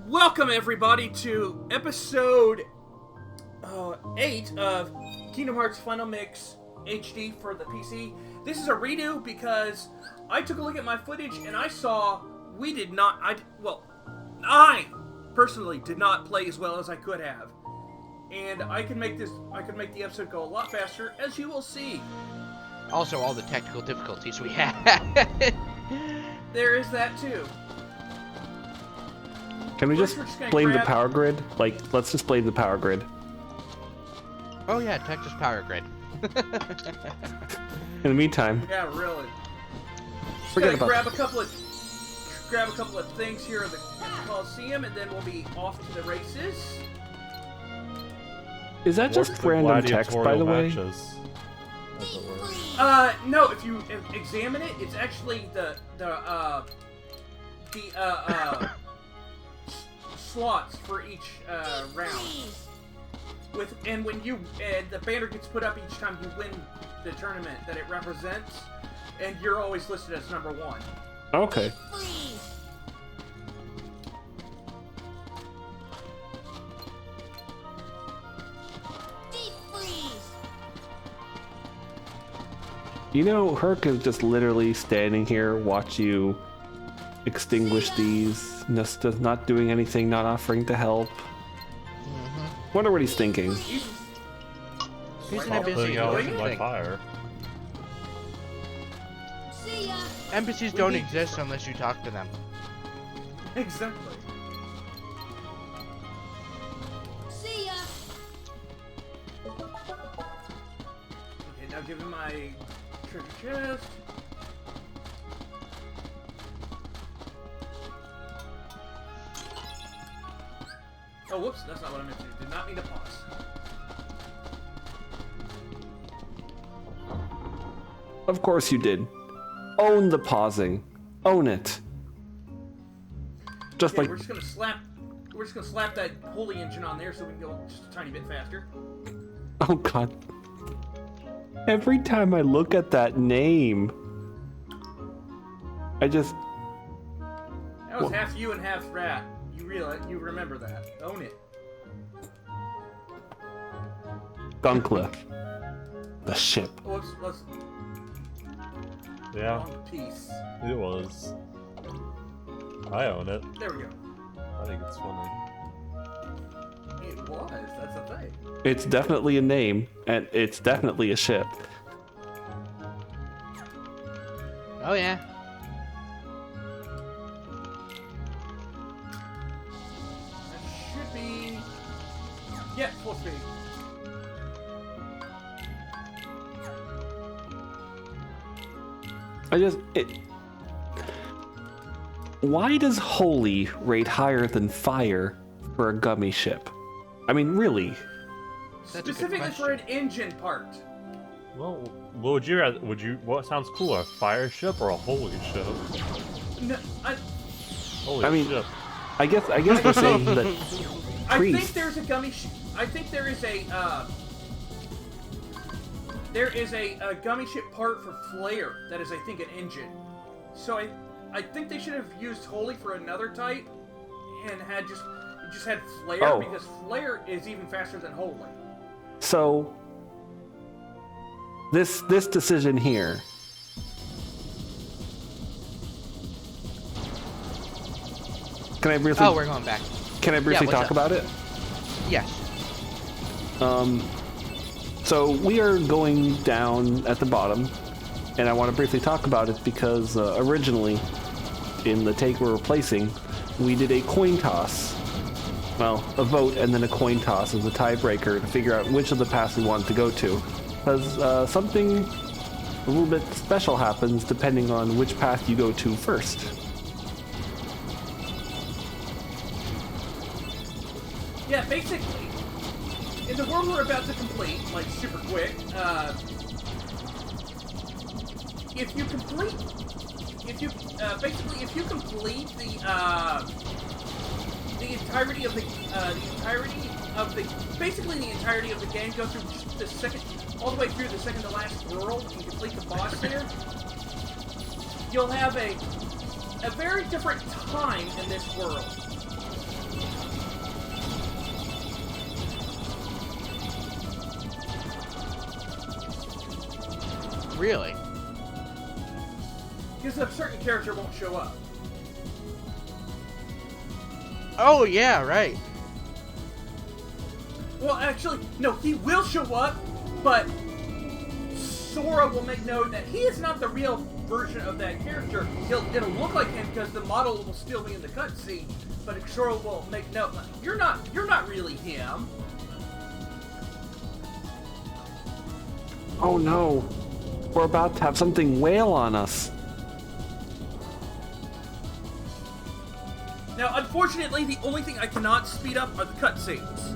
Welcome everybody to episode 8 of Kingdom Hearts Final Mix HD for the PC. This is a redo because I took a look at my footage and I saw I personally did not play as well as I could have. And I can make the episode go a lot faster, as you will see. Also, all the technical difficulties we had. There is that too. Can we just blame the power grid? Like, let's just blame the power grid. Oh yeah, Texas Power Grid. In the meantime, Yeah, really. Forget Just about gotta grab a couple of things here at the Coliseum, and then we'll be off to the races. is that just random text, by the way? No. If you examine it, it's actually the slots for each round. And when the banner gets put up each time you win the tournament that it represents, and you're always listed as number 1. Okay. You know, Herc is just literally standing here, watch you extinguish these, just not doing anything, not offering to help. Wonder what he's thinking. He's in a busy doing fire. Embassies don't exist unless you talk to them. Exactly. See ya. Okay, now give him my treasure chest. Oh, whoops, that's not what I meant to do. Did not mean to pause. Of course you did. Own the pausing. Own it. Just Okay, like... we're just gonna slap that holy engine on there so we can go just a tiny bit faster. Oh god. Every time I look at that name, I just... That was half you and half rat. You remember that. Own it. Gunkla. The ship. Let's Yeah, long piece. it was. I own it. There we go. I think it's funny. It was. That's the thing. It's definitely a name, and it's definitely a ship. Oh yeah. That should be. Yeah, full speed. Why does Holy rate higher than Fire for a gummy ship? I mean, really? That's a good Specifically for an engine part. Well, what would you rather? What sounds cooler, a fire ship or a holy ship? No, Holy I mean, ship. I guess we're saying that I think Priest. there's a gummy. I think there is a gummy ship part for Flare that is, I think, an engine. So I think they should have used Holy for another type and had just had Flare, Oh. because Flare is even faster than Holy. So this decision here. Can I briefly? Oh, we're going back. Can I briefly what's talk up? about it? Yes. So we are going down at the bottom, and I want to briefly talk about it because originally, in the take we're replacing, we did a coin toss. Well, a vote and then a coin toss as a tiebreaker to figure out which of the paths we wanted to go to. Because something a little bit special happens depending on which path you go to first. Yeah, basically, in the world we're about to complete, like super quick, if you complete the entirety of the entirety of the game, go through all the way through the second to last world and complete the boss there, you'll have a very different time in this world. Really? Because a certain character won't show up. Oh, yeah, right. Well, actually, no, he will show up, but Sora will make note that he is not the real version of that character. It'll look like him because the model will still be in the cutscene, but Sora will make note, you're not really him. Oh no, we're about to have something wail on us. Now, unfortunately, the only thing I cannot speed up are the cutscenes.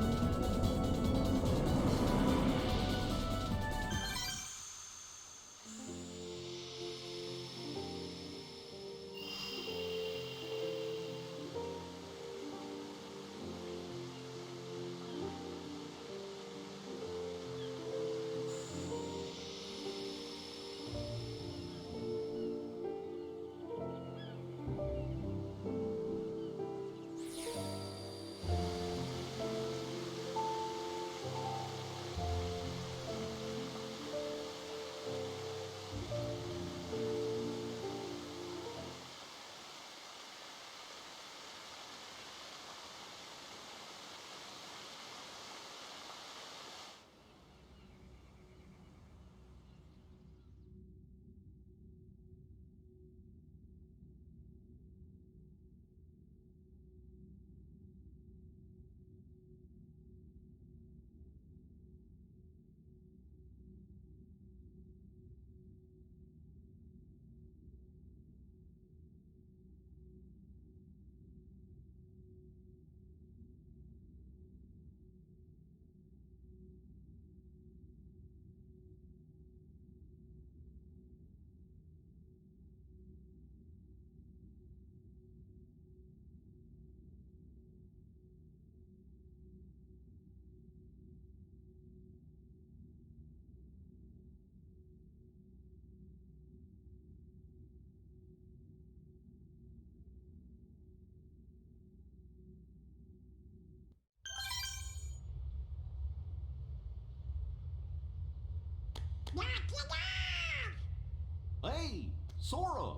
Hey, Sora!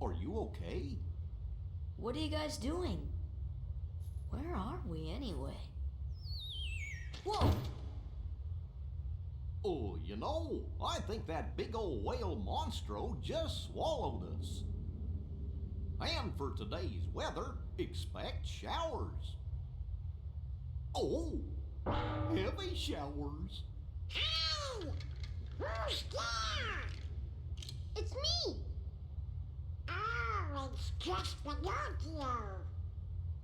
Are you okay? What are you guys doing? Where are we anyway? Whoa! Oh, you know, I think that big old whale monstro just swallowed us. And for today's weather, expect showers. Oh, heavy showers. Ow! Who's there? It's me! Oh, it's just Pinocchio!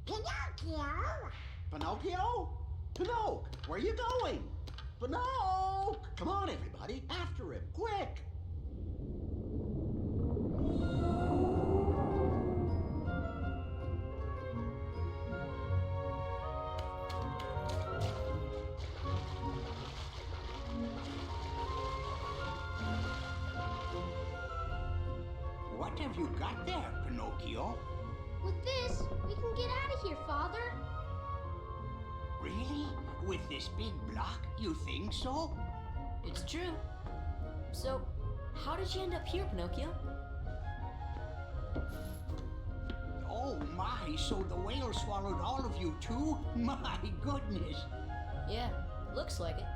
Pinocchio! Pinocchio? Pinocchio, where are you going? Pinocchio! Come on, everybody, after him, quick! What have you got there, Pinocchio? With this, we can get out of here, Father. Really? With this big block, you think so? It's true. So, how did you end up here, Pinocchio? Oh my, so the whale swallowed all of you too? My goodness! Yeah, looks like it.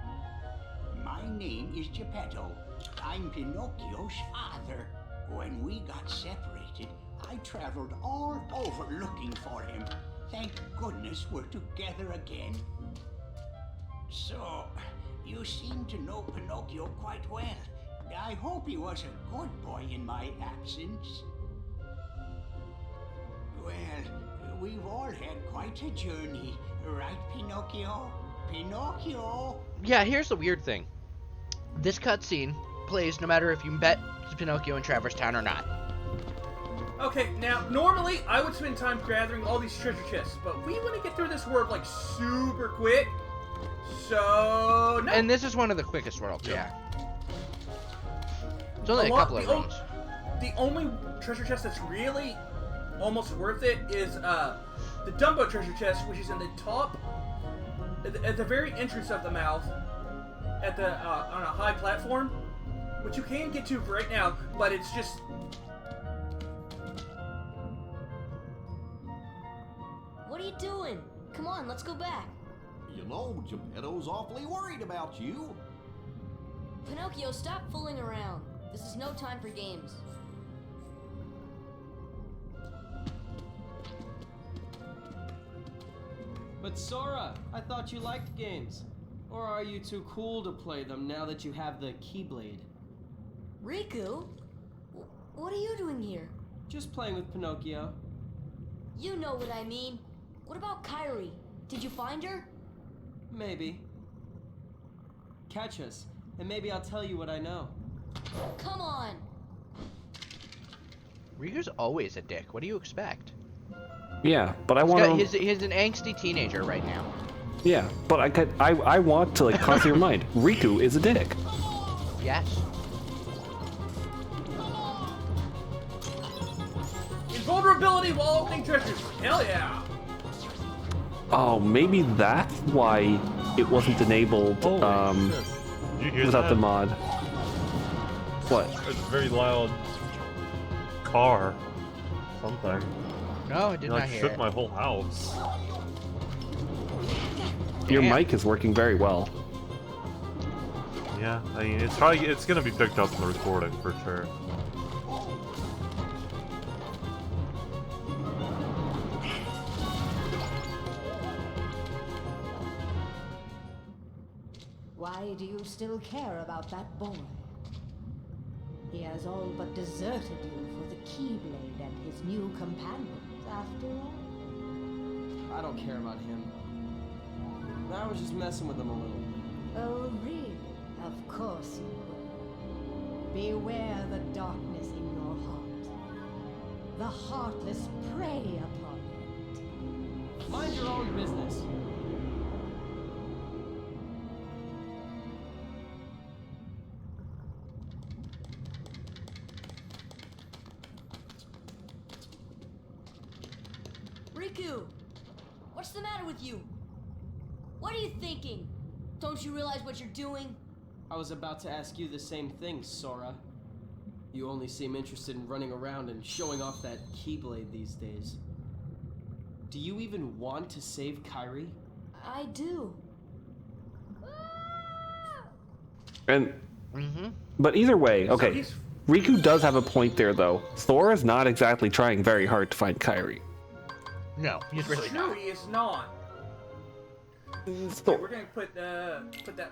My name is Geppetto. I'm Pinocchio's father. When we got separated, I traveled all over looking for him. Thank goodness we're together again. So, you seem to know Pinocchio quite well. I hope he was a good boy in my absence. Well, we've all had quite a journey, right, Pinocchio? Pinocchio! Yeah, here's the weird thing. This cutscene plays no matter if you bet Pinocchio in Traverse Town or not. Okay, now, normally, I would spend time gathering all these treasure chests, but we want to get through this world, like, super quick. So, no. And this is one of the quickest worlds, yeah. It's only a couple of rooms. The only treasure chest that's really almost worth it is the Dumbo treasure chest, which is in the top, at the very entrance of the mouth, at the on a high platform. which you can get to right now, but it's just... What are you doing? Come on, let's go back. You know, Geppetto's awfully worried about you. Pinocchio, stop fooling around. This is no time for games. But Sora, I thought you liked games. Or are you too cool to play them now that you have the Keyblade? Riku? What are you doing here? Just playing with Pinocchio. You know what I mean. What about Kairi? Did you find her? Maybe. Catch us, and maybe I'll tell you what I know. Come on! Riku's always a dick. What do you expect? Yeah, but I want to. He's an angsty teenager right now. Yeah, but I want to like clear your mind. Riku is a dick. Yes. Invulnerability while opening treasures. Hell yeah! Oh, maybe that's why it wasn't enabled Holy shit. Did you hear without that? the mod. What? It's a very loud car. Something. No, I did It not like hear shook it. my whole house. Your Damn. mic is working very well. Yeah, I mean it's gonna be picked up in the recording for sure. Why do you still care about that boy? He has all but deserted you for the Keyblade and his new companions, after all. I don't care about him. I was just messing with him a little. Oh, really? Of course you will. Beware the darkness in your heart. The heartless prey upon it. Mind your own business. Riku! What's the matter with you? What are you thinking? Don't you realize what you're doing? I was about to ask you the same thing, Sora. You only seem interested in running around and showing off that Keyblade these days. Do you even want to save Kairi? I do. And Mm-hmm. but either way, okay. he's- Riku does have a point there, though. Sora's not exactly trying very hard to find Kairi. No, he's It's really true, not. he is not. Okay, So, we're gonna put that right there.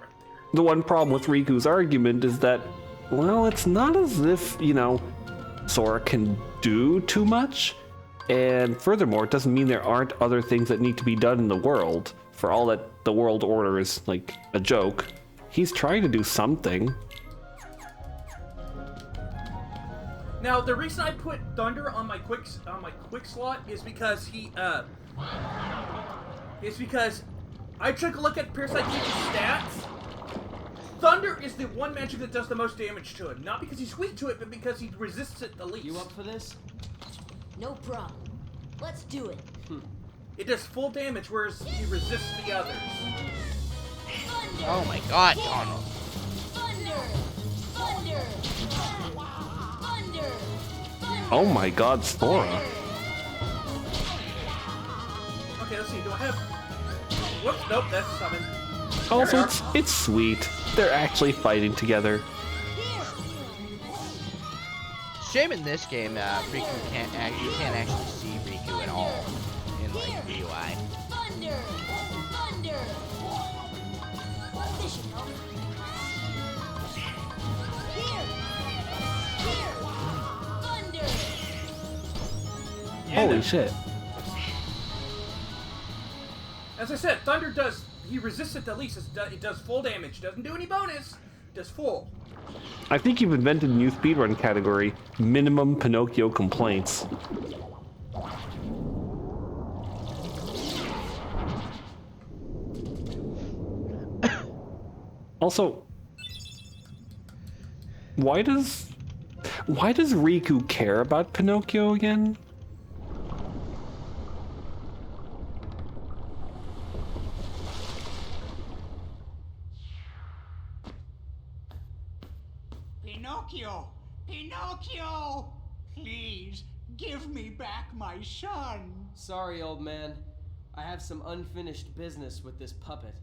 the one problem with Riku's argument is that, well, it's not as if, you know, Sora can do too much. And furthermore, it doesn't mean there aren't other things that need to be done in the world. For all that the world order is like a joke, he's trying to do something. Now, the reason I put Thunder on my quick slot is because I took a look at Parasite Cage's stats. Thunder is the one magic that does the most damage to him. Not because he's weak to it, but because he resists it the least. You up for this? No problem. Let's do it. It does full damage, whereas he resists the others. Thunder! Oh my god, Donald. Thunder! Thunder! Thunder! Thunder! Oh my god, Sora. Okay, let's see. Do I have... Whoops, nope, that's summon. Also, it's sweet. They're actually fighting together. Shame in this game, Riku can't you can't actually see Riku at all in like the UI. Thunder! Thunder! This should help. Here! Here! Thunder! Holy shit. As I said, Thunder does... He resists it the least. It does full damage. Doesn't do any bonus. Does full. I think you've invented a new speedrun category, minimum Pinocchio complaints. Also, why does Riku care about Pinocchio again? Pinocchio! Please, give me back my son. Sorry, old man. I have some unfinished business with this puppet.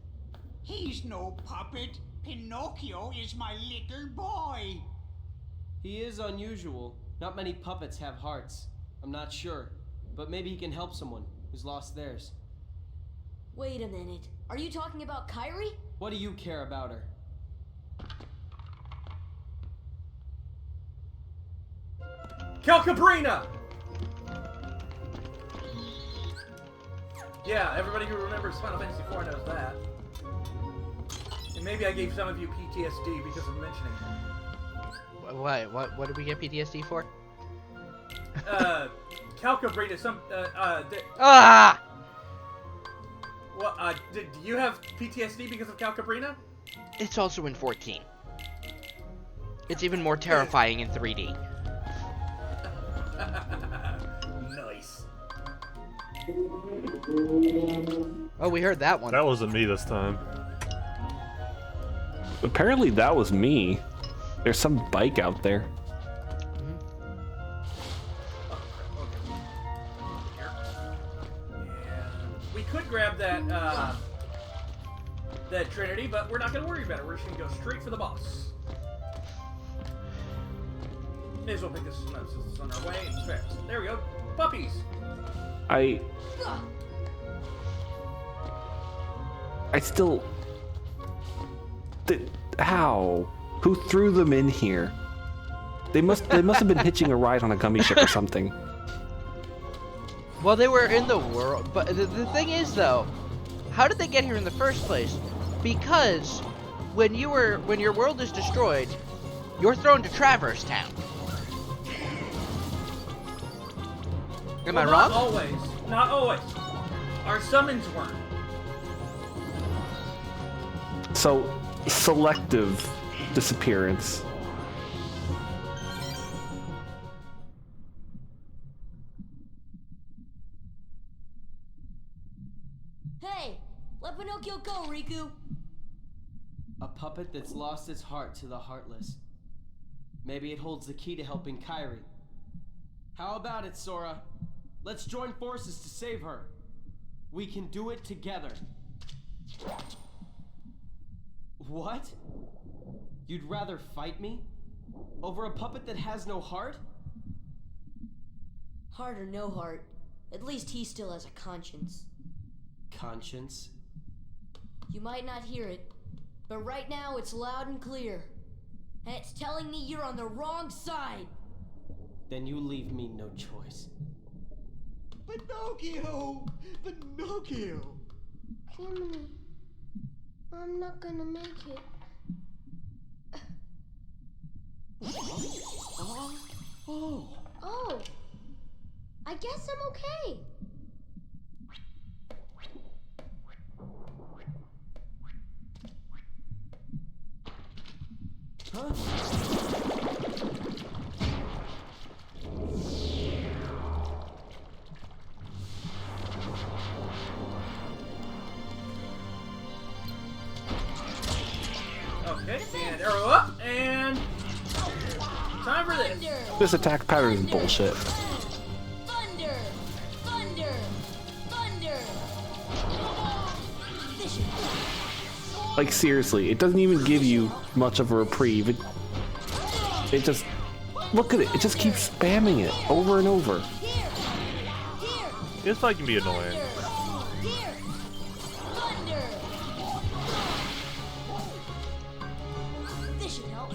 He's no puppet. Pinocchio is my little boy. He is unusual. Not many puppets have hearts. I'm not sure, but maybe he can help someone who's lost theirs. Wait a minute. Are you talking about Kyrie? What do you care about her? Calcabrina! Yeah, everybody who remembers Final Fantasy IV knows that. And maybe I gave some of you PTSD because of mentioning it. What did we get PTSD for? Calcabrina, Ah! Well, do you have PTSD because of Calcabrina? It's also in 14. It's even more terrifying in 3D. Nice. Oh, we heard that one. That wasn't me this time. Apparently that was me. There's some bike out there. We could grab that that Trinity, but we're not going to worry about it. We're just going to go straight for the boss. May as well pick this up since it's on our way and it's fast. There we go. Puppies! I still... How? Who threw them in here? They must have been hitching a ride on a gummy ship or something. Well, they were in the world, but the thing is, though, how did they get here in the first place? Because when your world is destroyed, you're thrown to Traverse Town. Am I wrong? Not always. Not always. Our summons weren't. So, selective disappearance. Hey, let Pinocchio go, Riku. A puppet that's lost its heart to the heartless. Maybe it holds the key to helping Kyrie. How about it, Sora? Let's join forces to save her. We can do it together. What? You'd rather fight me? Over a puppet that has no heart? Heart or no heart, at least he still has a conscience. Conscience? You might not hear it, but right now it's loud and clear. And it's telling me you're on the wrong side. Then you leave me no choice. Pinocchio! Pinocchio! Jiminy, I'm not gonna make it. Oh, I guess I'm okay. Okay, and arrow up, and time for this. This attack pattern is bullshit. Thunder! Thunder! Thunder! Like, seriously, it doesn't even give you much of a reprieve. It just... Look at it. It just keeps spamming it over and over. Here! Here! This fight can be annoying. Here! Thunder! This should help.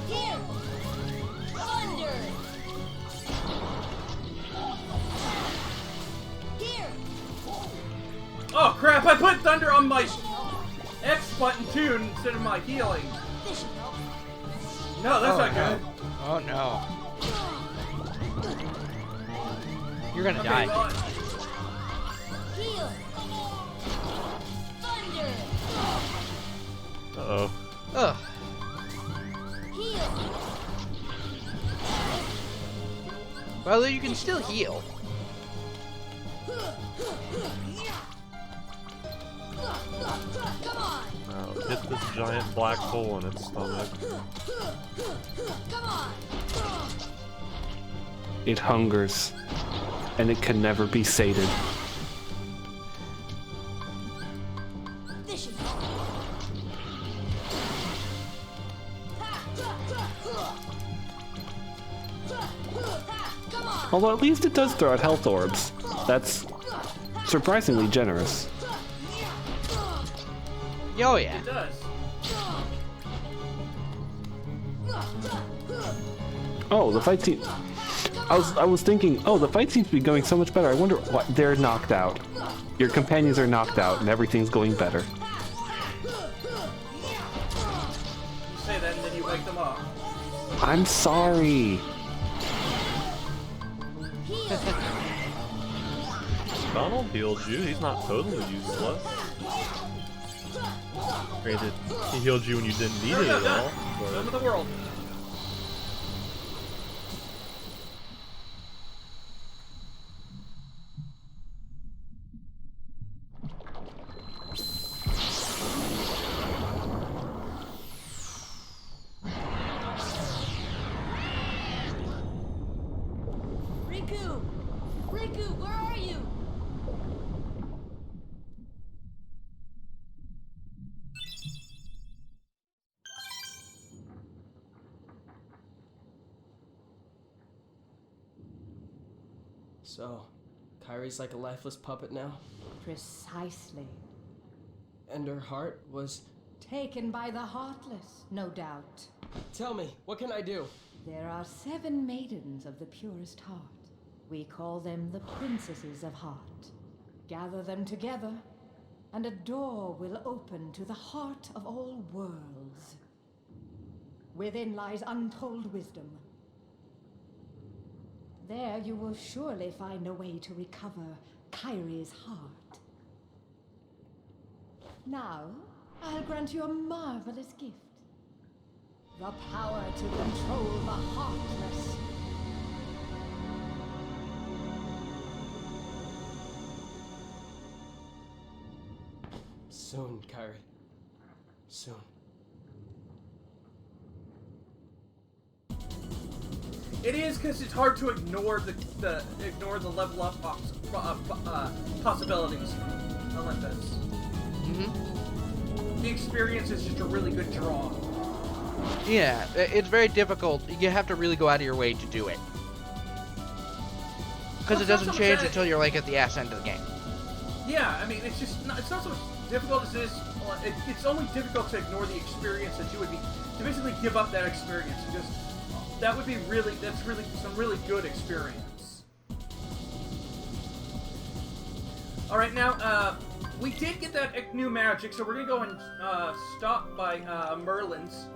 Here! Thunder! Here! Oh crap, I put thunder on my X button too instead of my healing. This should help. No, that's not good. Oh no. You're gonna Okay, die. well, Heal! Thunder! Uh-oh. Ugh. Heal! Well, you can still heal. Come on! Oh, get this giant black hole in its stomach. It hungers, and it can never be sated. This should Although at least it does throw out health orbs. That's surprisingly generous. Oh yeah. It does. Oh, the fight seems... I was thinking, oh, the fight seems to be going so much better. I wonder what... They're knocked out. Your companions are knocked out, and everything's going better. You say that and then you wake them up. I'm sorry. Donald healed you. He's not totally useless. Granted, he healed you when you didn't need it at all. Done with the world. Riku! Riku, where are you? So, Kairi's like a lifeless puppet now? Precisely. And her heart was... Taken by the Heartless, no doubt. Tell me, what can I do? There are 7 maidens of the purest heart. We call them the Princesses of Heart. Gather them together, and a door will open to the heart of all worlds. Within lies untold wisdom. There you will surely find a way to recover Kairi's heart. Now, I'll grant you a marvelous gift. The power to control the Heartless. Soon, Kairi. Soon. It is because it's hard to ignore the level up possibilities from Olympus. The experience is just a really good draw. Yeah, it's very difficult. You have to really go out of your way to do it. Because it doesn't change until you're like at the ass end of the game. Yeah, I mean, it's just not, it's not so much difficult as it is. It's only difficult to ignore the experience that you would be to basically give up that experience because that would be that's really some really good experience. All right, now we did get that new magic, so we're gonna go and stop by Merlin's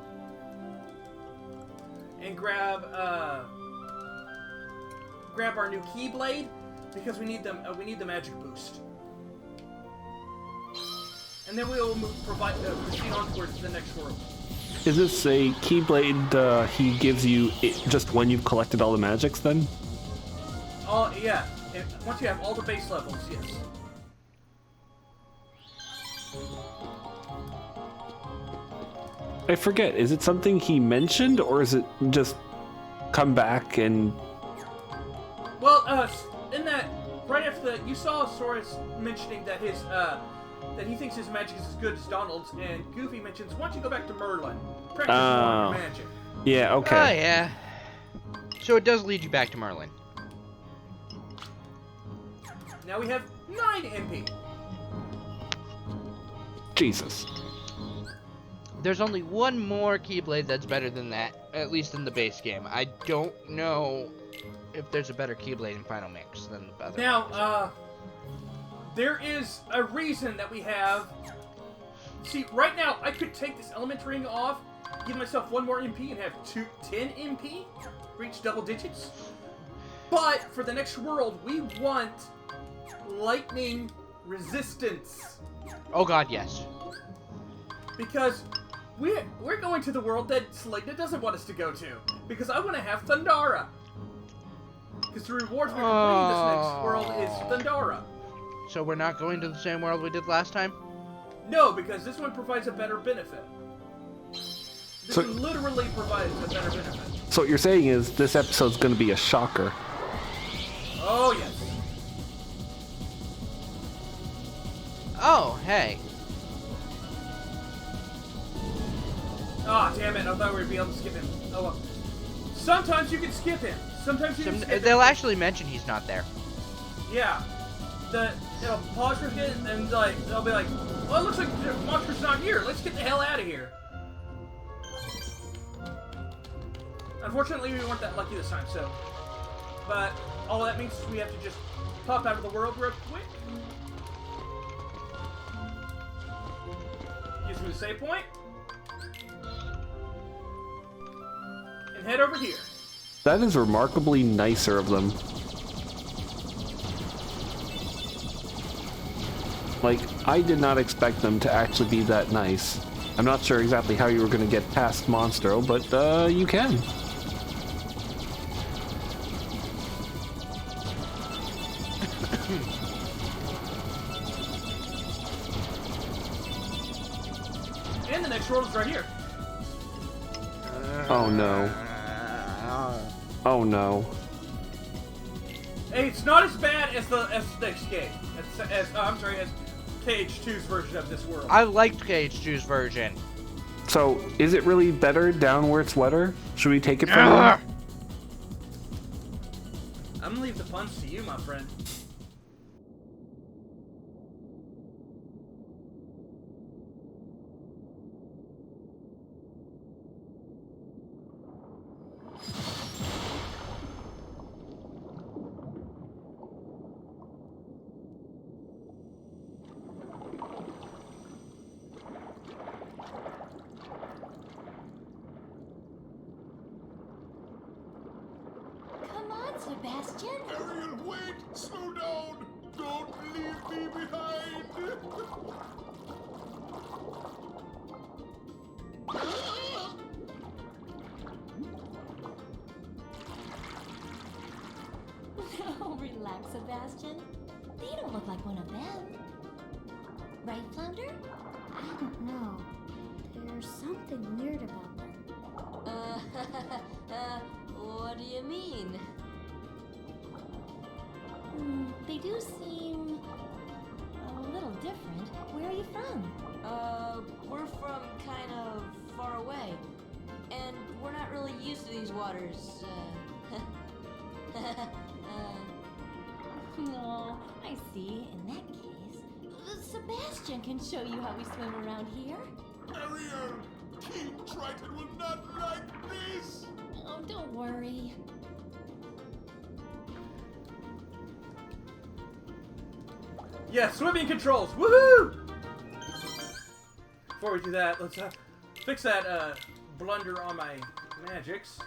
and grab our new Keyblade because we need them. We need the magic boost. And then we will proceed on towards the next world. Is this a Keyblade he gives you just when you've collected all the magics, then? Oh, yeah. Once you have all the base levels, yes. I forget, is it something he mentioned, or is it just come back and... Well, in that, right after that, you saw Sora's mentioning that his, that he thinks his magic is as good as Donald's, and Goofy mentions, why don't you go back to Merlin? Practice more of your magic. Yeah, okay. Oh, yeah. So it does lead you back to Merlin. Now we have 9 MP. Jesus. There's only one more Keyblade that's better than that, at least in the base game. I don't know if there's a better Keyblade in Final Mix than the other. Now, there is a reason that we have... See, right now, I could take this element ring off, give myself 1 more MP, and have 10 MP, reach double digits. But, for the next world, we want lightning resistance. Oh god, yes. Because we're going to the world that Selena doesn't want us to go to. Because I want to have Thundara. Because the reward for completing this next world is Thundara. So we're not going to the same world we did last time? No, because this one provides a better benefit. This one literally provides a better benefit. So what you're saying is this episode's going to be a shocker. Oh, yes. Oh, hey. Ah, damn it. I thought we would be able to skip him. Oh, well. Sometimes you can skip him. Sometimes you can skip him. They'll actually mention he's not there. Yeah. It'll pause for a bit, and they'll be like, well, it looks like the monster's not here. Let's get the hell out of here. Unfortunately, we weren't that lucky this time, so... But all that means is we have to just pop out of the world real quick. Use the save point. And head over here. That is remarkably nicer of them. Like, I did not expect them to actually be that nice. I'm not sure exactly how you were going to get past Monstro, but you can. And the next world is right here. Oh no. Oh no. Hey, it's not as bad as the next game. As KH2's version of this world. I liked KH2's version. So, is it really better down where it's wetter? Should we take it from them? I'm gonna leave the puns to you, my friend. Sebastian? Ariel, wait! Slow down! Don't leave me behind! Oh, relax, Sebastian. They don't look like one of them. Right, Flounder? I don't know. There's something weird about them. What do you mean? They do seem a little different. Where are you from? We're from kind of far away. And we're not really used to these waters. No, I see. In that case, Sebastian can show you how we swim around here. Ariel! King Triton will not like this! Oh, don't worry. Yeah, swimming controls! Woohoo! Before we do that, let's fix that blunder on my magics.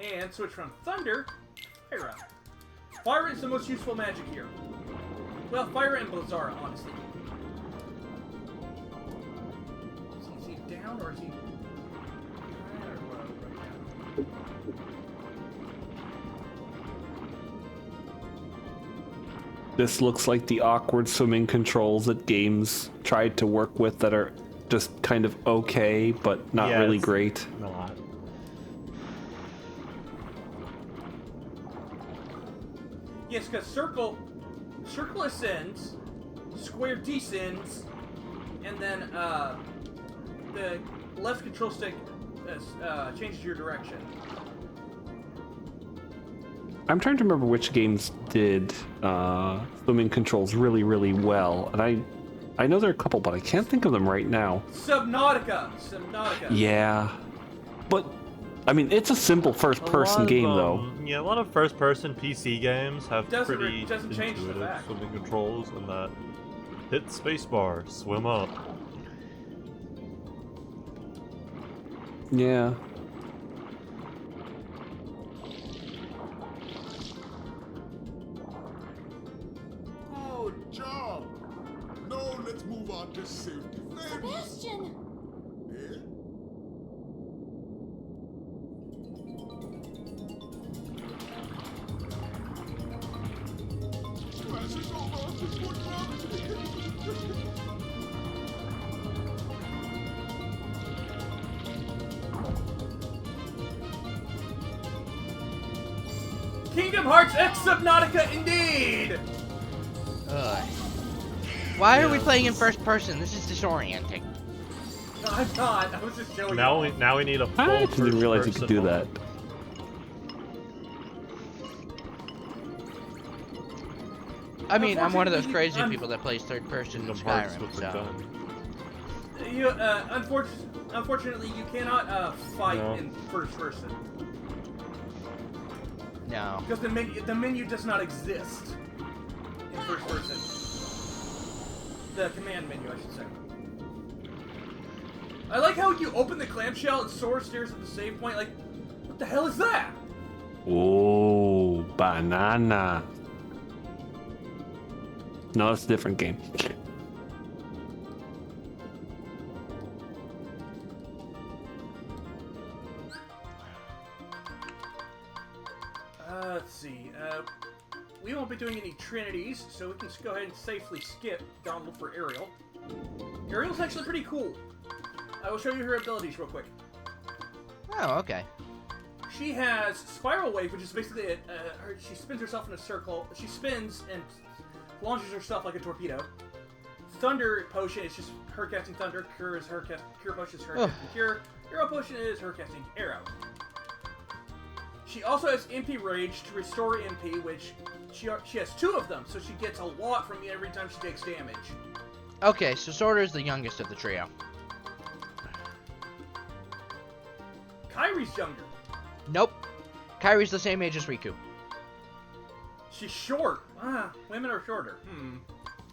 And switch from Thunder to Fire. Fire is the most useful magic here. Well, Fire and Blizzara, honestly. Is he down or is he... This looks like the awkward swimming controls that games tried to work with that are just kind of okay, but not really great. Not. Yes, because circle ascends, square descends, and then the left control stick changes your direction. I'm trying to remember which games did swimming controls really, really well, and I know there are a couple, but I can't think of them right now. Subnautica. Yeah, but I mean it's a simple first-person game though. Yeah, a lot of first-person PC games have Doesn't pretty change the intuitive fact. swimming controls, and that hit spacebar, swim up. Yeah. Good job! Now let's move on to safety things. Sebastian! Eh? Splash is over! Good luck! Kingdom Hearts X Subnautica, indeed! Why are we playing in first person? This is disorienting. No, I'm not. I was just showing you. Now we need a full I actually didn't realize you could do first-person that. I mean, I'm one of those Unfortunately, crazy people that plays third person in Kingdom Hearts Skyrim, with the so. gun. You, unfortunately, you cannot fight No. in first person. No. Because the menu does not exist in first person. The command menu, I should say. I like how you open the clamshell and Sora stares at the save point like, what the hell is that? Oh, banana. No, it's a different game. Let's see. We won't be doing any trinities, so we can just go ahead and safely skip Donald for Ariel. Ariel's actually pretty cool. I will show you her abilities real quick. Oh, okay. She has Spiral Wave, which is basically she spins herself in a circle. She spins and launches herself like a torpedo. Thunder Potion is just her casting Thunder. Cure Potion is her casting Cure. Arrow Potion is her casting Arrow. She also has MP Rage to restore MP, which she has 2 of them, so she gets a lot from me every time she takes damage. Okay, so Sora is the youngest of the trio. Kairi's younger. Nope. Kairi's the same age as Riku. She's short. Women are shorter.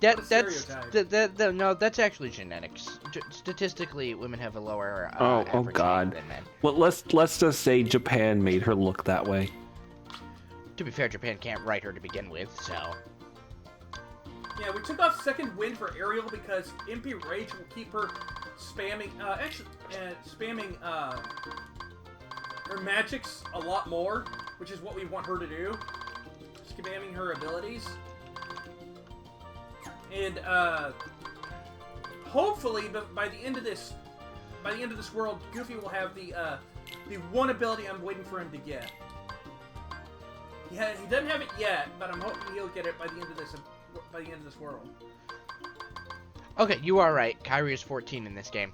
No, that's actually genetics. Statistically, women have a lower Oh average God. height than men. Well, let's just say Japan made her look that way. To be fair, Japan can't write her to begin with, so. Yeah, we took off second wind for Ariel because MP Rage will keep her spamming, her magics a lot more, which is what we want her to do. Spamming her abilities. And, hopefully, by the end of this world, Goofy will have the one ability I'm waiting for him to get. He doesn't have it yet, but I'm hoping he'll get it by the end of this world. Okay, you are right. Kairi is 14 in this game.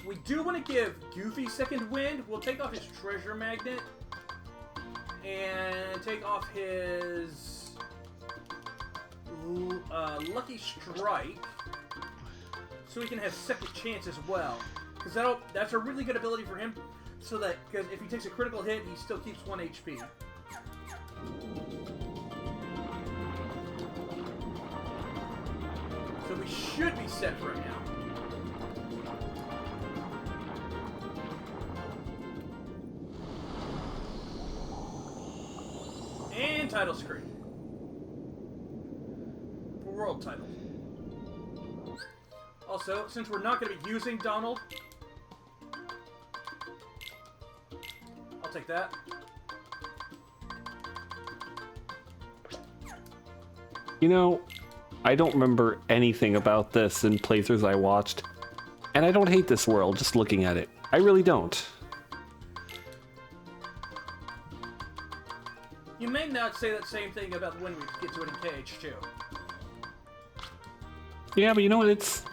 We do want to give Goofy second wind. We'll take off his treasure magnet and take off his lucky strike, so he can have second chance as well. Because that's a really good ability for him. So that because if he takes a critical hit, he still keeps 1 HP. So we should be set for it now. And title screen. For world title. Also, since we're not going to be using Donald, I'll take that. You know, I don't remember anything about this in playthroughs I watched, and I don't hate this world just looking at it. I really don't. You may not say that same thing about when we get to it in KH2. Yeah, but you know what? It's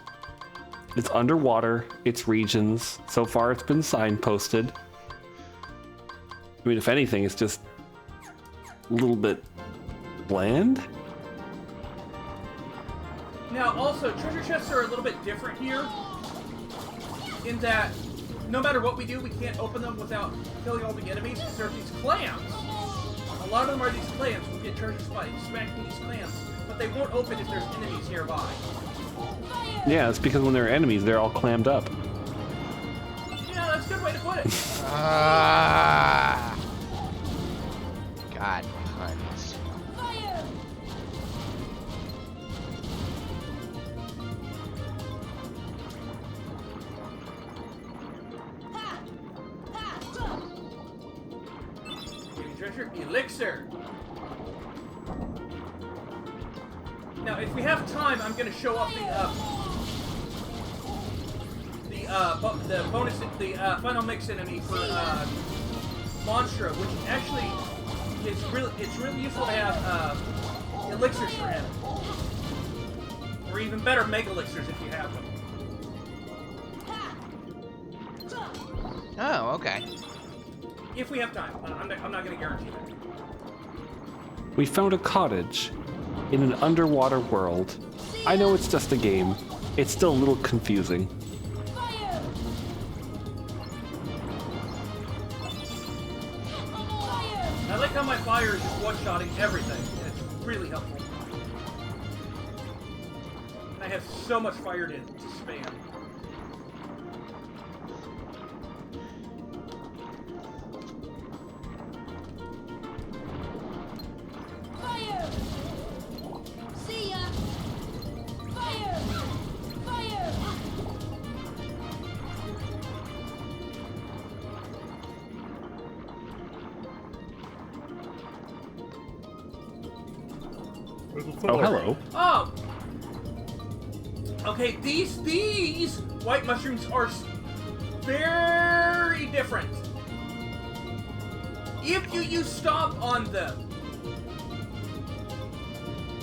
underwater. It's regions. So far, it's been signposted. I mean, if anything, it's just a little bit bland. Now, also, treasure chests are a little bit different here, in that no matter what we do, we can't open them without killing all the enemies, because there are these clams. A lot of them are these clams. We'll get treasure by smacking these clams, but they won't open if there's enemies nearby. Yeah, it's because when they're enemies, they're all clammed up. Yeah, that's a good way to put it. God, goodness. Hidden treasure, elixir. Now, if we have time, I'm going to show off the bonus, the final mix enemy for Monstro, which actually it's really useful to have elixirs for him, or even better, mega elixirs if you have them. Oh, okay. If we have time, I'm not going to guarantee that. We found a cottage in an underwater world. I know it's just a game. It's still a little confusing. I like how my fire is just one-shotting everything. It's really helpful. I have so much fire to spam. Fire! See ya! Fire! Fire! Oh, hello. Oh! Okay, these white mushrooms are very different. If you use stomp on them,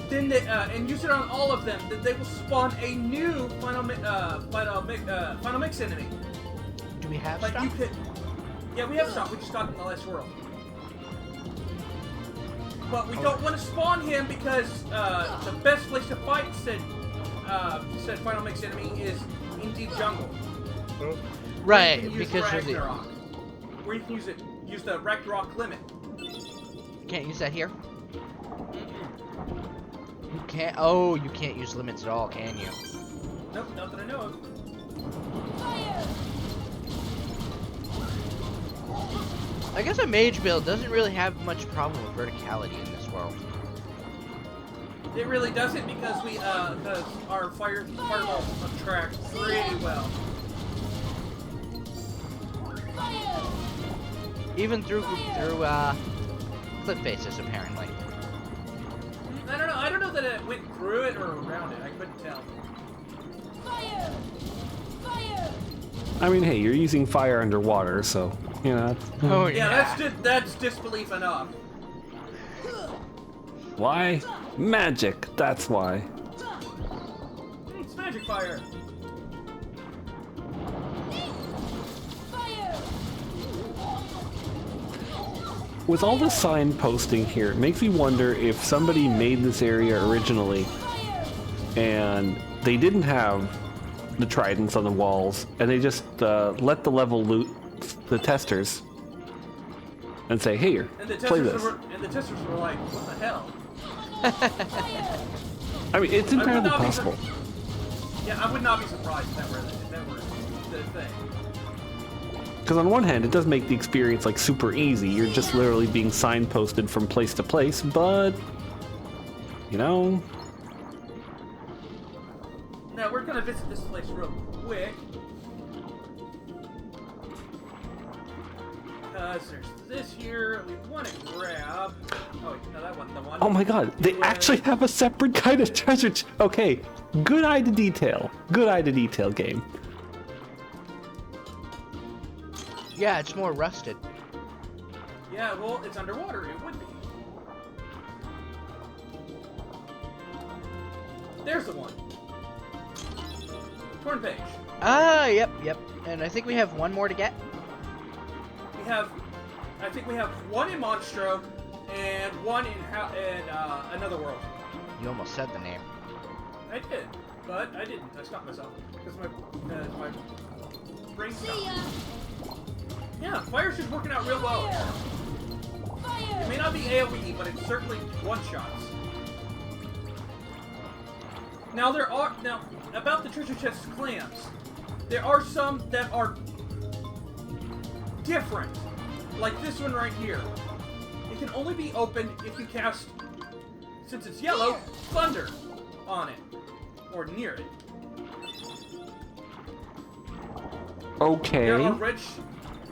then they, and use it on all of them, then they will spawn a new final mix enemy. Do we have Like stuff? you could, yeah, we have stomp. We just got in the last world. But we don't want to spawn him because the best place to fight said final mix enemy is indeed jungle. Right, Where you can use because of the... Ragnarok. Where you can use the Ragnarok limit. Can't use that here? You can't... Oh, you can't use limits at all, can you? Nope, not that I know of. I guess a mage build doesn't really have much problem with verticality in this world. It really doesn't because because our fireballs attract pretty well. Even through cliff faces, apparently. I don't know that it went through it or around it. I couldn't tell. Fire! Fire! I mean, hey, you're using fire underwater, so, you know. Oh, Yeah, that's disbelief enough. Why? Magic, that's why. It's magic fire. With all the signposting here, it makes me wonder if somebody made this area originally and they didn't have the tridents on the walls and they just let the level loot the testers and say, here, And the play testers this. and the testers were like, what the hell? I mean, it's entirely possible. Yeah, I would not be surprised if that were the thing. Because on one hand, it does make the experience like super easy. You're just literally being signposted from place to place, but you know. Now we're gonna visit this place real quick. Because there's this here we want to grab. Oh, wait, no, that wasn't the one. Oh my god, they actually have a separate kind of treasure. Okay, good eye to detail. Good eye to detail game. Yeah, it's more rusted. Yeah, well, it's underwater. It would be. There's the one. Torn page. Ah, yep. And I think we have one more to get. I think we have one in Monstro and one in another world. You almost said the name. I did, but I didn't. I stopped myself because my brain stopped. Yeah, fire's just working out real well. It may not be AoE, but it's certainly one-shots. Now about the treasure chest clams, there are some that are different. Like this one right here. It can only be opened if you cast, since it's yellow, thunder on it. Or near it. Okay.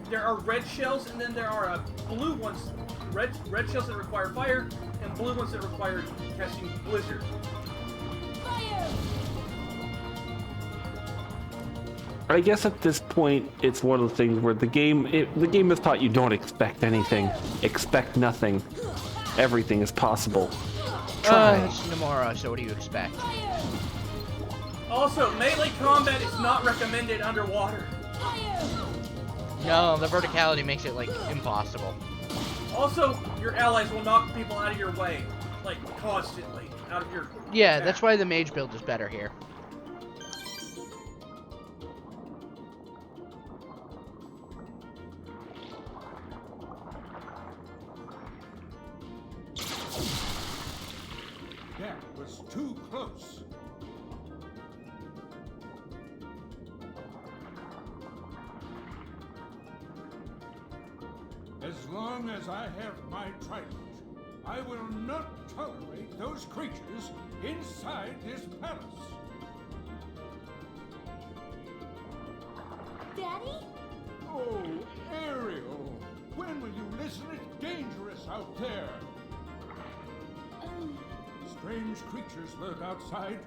There are red shells, and then there are blue ones. Red shells that require fire, and blue ones that require casting blizzard. Fire! I guess at this point, it's one of the things where the game has taught you don't expect anything, expect nothing. Everything is possible. It's Nomura, so what do you expect? Also, melee combat is not recommended underwater. No, the verticality makes it, like, impossible. Also, your allies will knock people out of your way, like, constantly, out of your Yeah, attack. that's why the mage build is better here. That was too close. As long as I have my trident, I will not tolerate those creatures inside this palace. Daddy? Oh, Ariel, when will you listen? It's dangerous out there. Strange creatures lurk outside.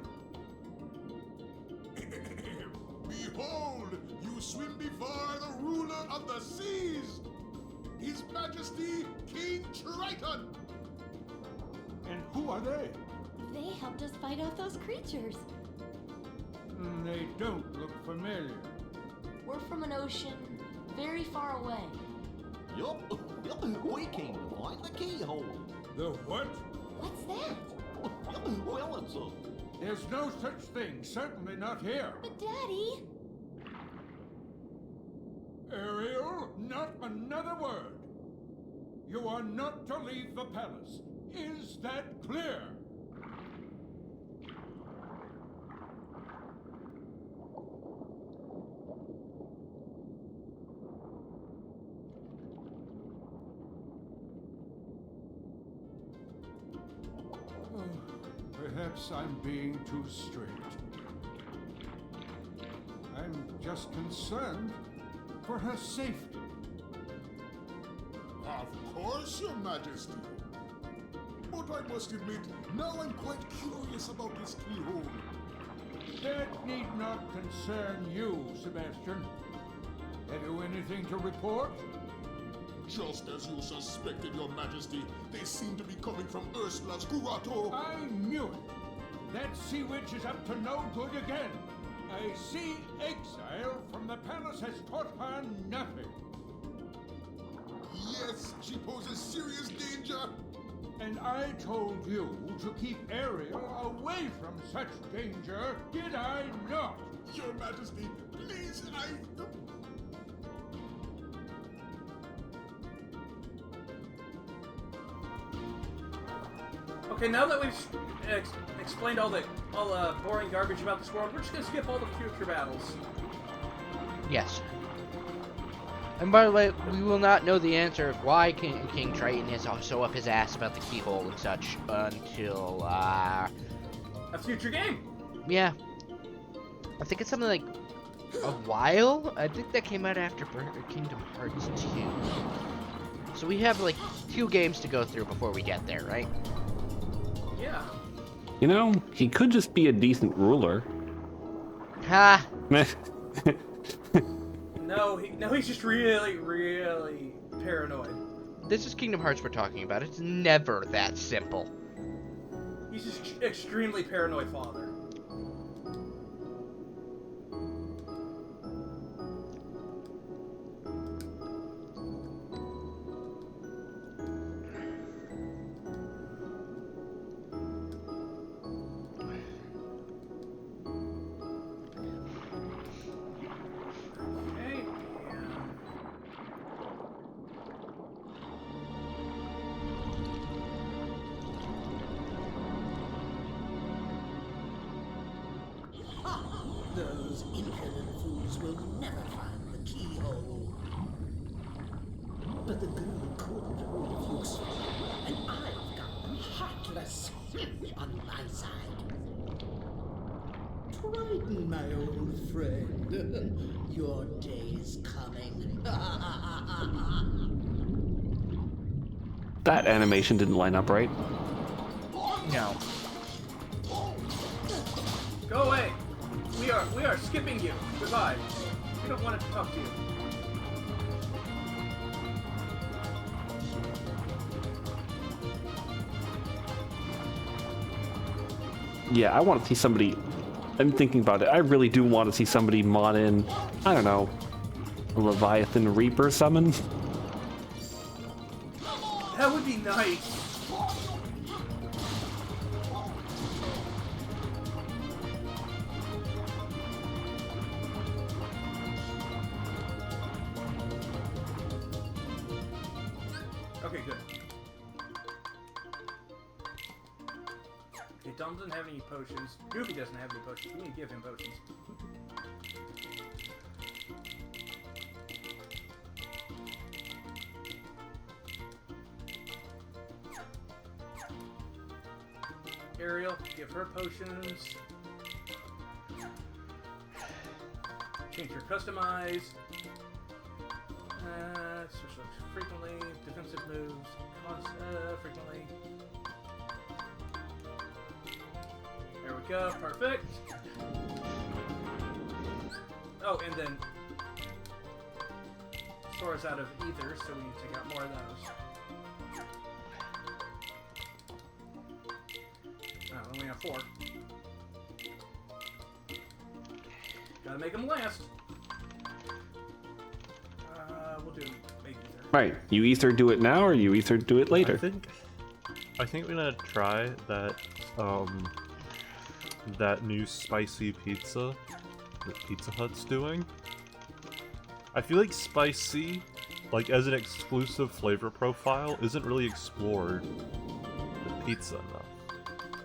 Behold, you swim before the ruler of the seas, His Majesty King Triton. And who are they? They helped us fight off those creatures. They don't look familiar. We're from an ocean very far away. Yup, we came to find the keyhole. The what? What's that? Well, it's a... There's no such thing, certainly not here. But Daddy... Ariel, not another word. You are not to leave the palace. Is that clear? Perhaps I'm being too strict. I'm just concerned for her safety. Of course, Your Majesty. But I must admit, now I'm quite curious about this keyhole. That need not concern you, Sebastian. Have you anything to report? Just as you suspected, Your Majesty, they seem to be coming from Ursula's grotto. I knew it. That sea witch is up to no good again. A sea exile from the palace has taught her nothing. Yes, she poses serious danger. And I told you to keep Ariel away from such danger, did I not? Your Majesty, please, Okay, now that we've explained all the boring garbage about this world, we're just gonna skip all the future battles. Yes. And by the way, we will not know the answer of why King Triton is so up his ass about the keyhole and such until, a future game! Yeah. I think it's something like a while? I think that came out after Kingdom Hearts 2. So we have like 2 games to go through before we get there, right? Yeah. You know, he could just be a decent ruler. Ha! No, he's just really, really paranoid. This is Kingdom Hearts we're talking about. It's never that simple. He's just extremely paranoid father. Those impudent fools will never find the keyhole. But the girl couldn't refuse, and I've got the heartless on my side. Triton, my old friend, your day is coming. That animation didn't line up right. No. Go away! We are skipping you. Goodbye. don't want to talk to you. Yeah, I want to see somebody. I'm thinking about it. I really do want to see somebody mod in, I don't know, a Leviathan Reaper summon. That would be nice. Okay, good. Okay, Dom doesn't have any potions. Goofy doesn't have any potions. We need to give him potions. Ariel, give her potions. Change your customize. Switch looks frequently. Defensive moves. Frequently. There we go. Perfect. Oh, and then Sora's out of ether, so we need to take out more of those. Oh, we only have 4. Gotta make them last. We'll do make ether. Right, you either do it now or you either do it later. I think we're gonna try that that new spicy pizza that Pizza Hut's doing. I feel like spicy, like as an exclusive flavor profile, isn't really explored with pizza enough.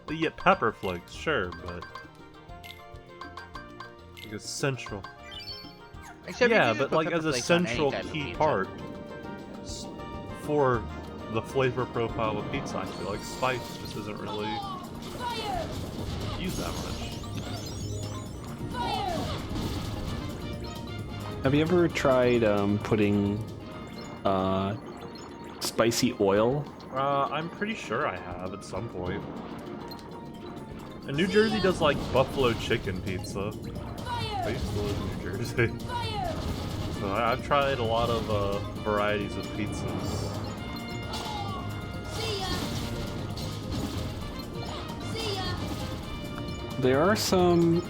But yeah, pepper flakes, sure, but like a central. Except yeah, you but put like pepper as a flakes on any central type of key pizza. part for the flavor profile of pizza, I feel like spice just isn't really used that much. Have you ever tried putting spicy oil? I'm pretty sure I have at some point. And New Jersey does like buffalo chicken pizza. I used to live in New Jersey. So I've tried a lot of varieties of pizzas. There are some.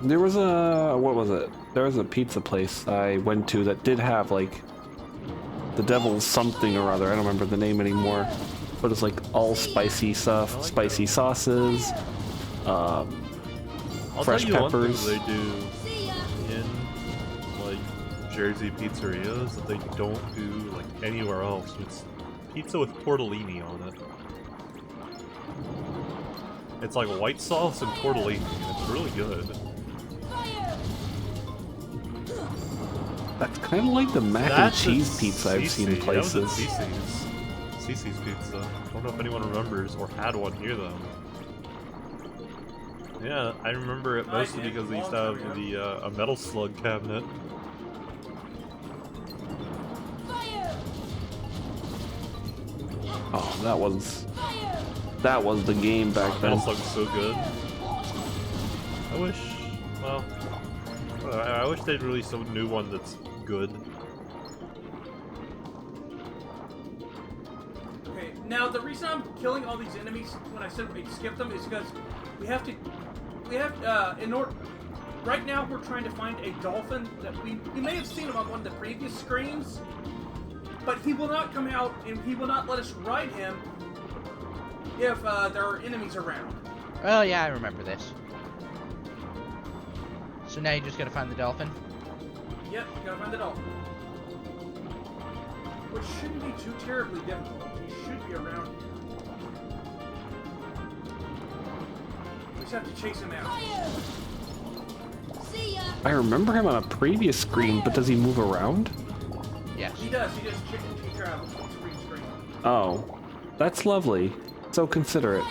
There was a. What was it? There was a pizza place I went to that did have like the devil's something or other. I don't remember the name anymore. But it's like all spicy stuff, like spicy sauces, I'll fresh tell you peppers. One thing they do in like Jersey pizzerias that they don't do like anywhere else. It's pizza with tortellini on it. It's like white sauce and tortellini. It's really good. That's kind of like the mac and cheese pizza I've seen places. That was at Cece's Pizza. I don't know if anyone remembers or had one near them. Yeah, I remember it mostly because they used to have a metal slug cabinet. Oh, that was the game back then. Metal slug was so good. I wish they'd release a new one that's good. Okay, now the reason I'm killing all these enemies when I said we skip them is because right now we're trying to find a dolphin that we may have seen him on one of the previous screens, but he will not come out and he will not let us ride him if there are enemies around. Oh yeah, I remember this. So now you just gotta find the dolphin? Yep, you gotta find the dolphin. Which shouldn't be too terribly difficult. He should be around here. We just have to chase him out. I remember him on a previous screen, but does he move around? Yes. He does. He just travels from screen to screen. Oh, that's lovely. So considerate.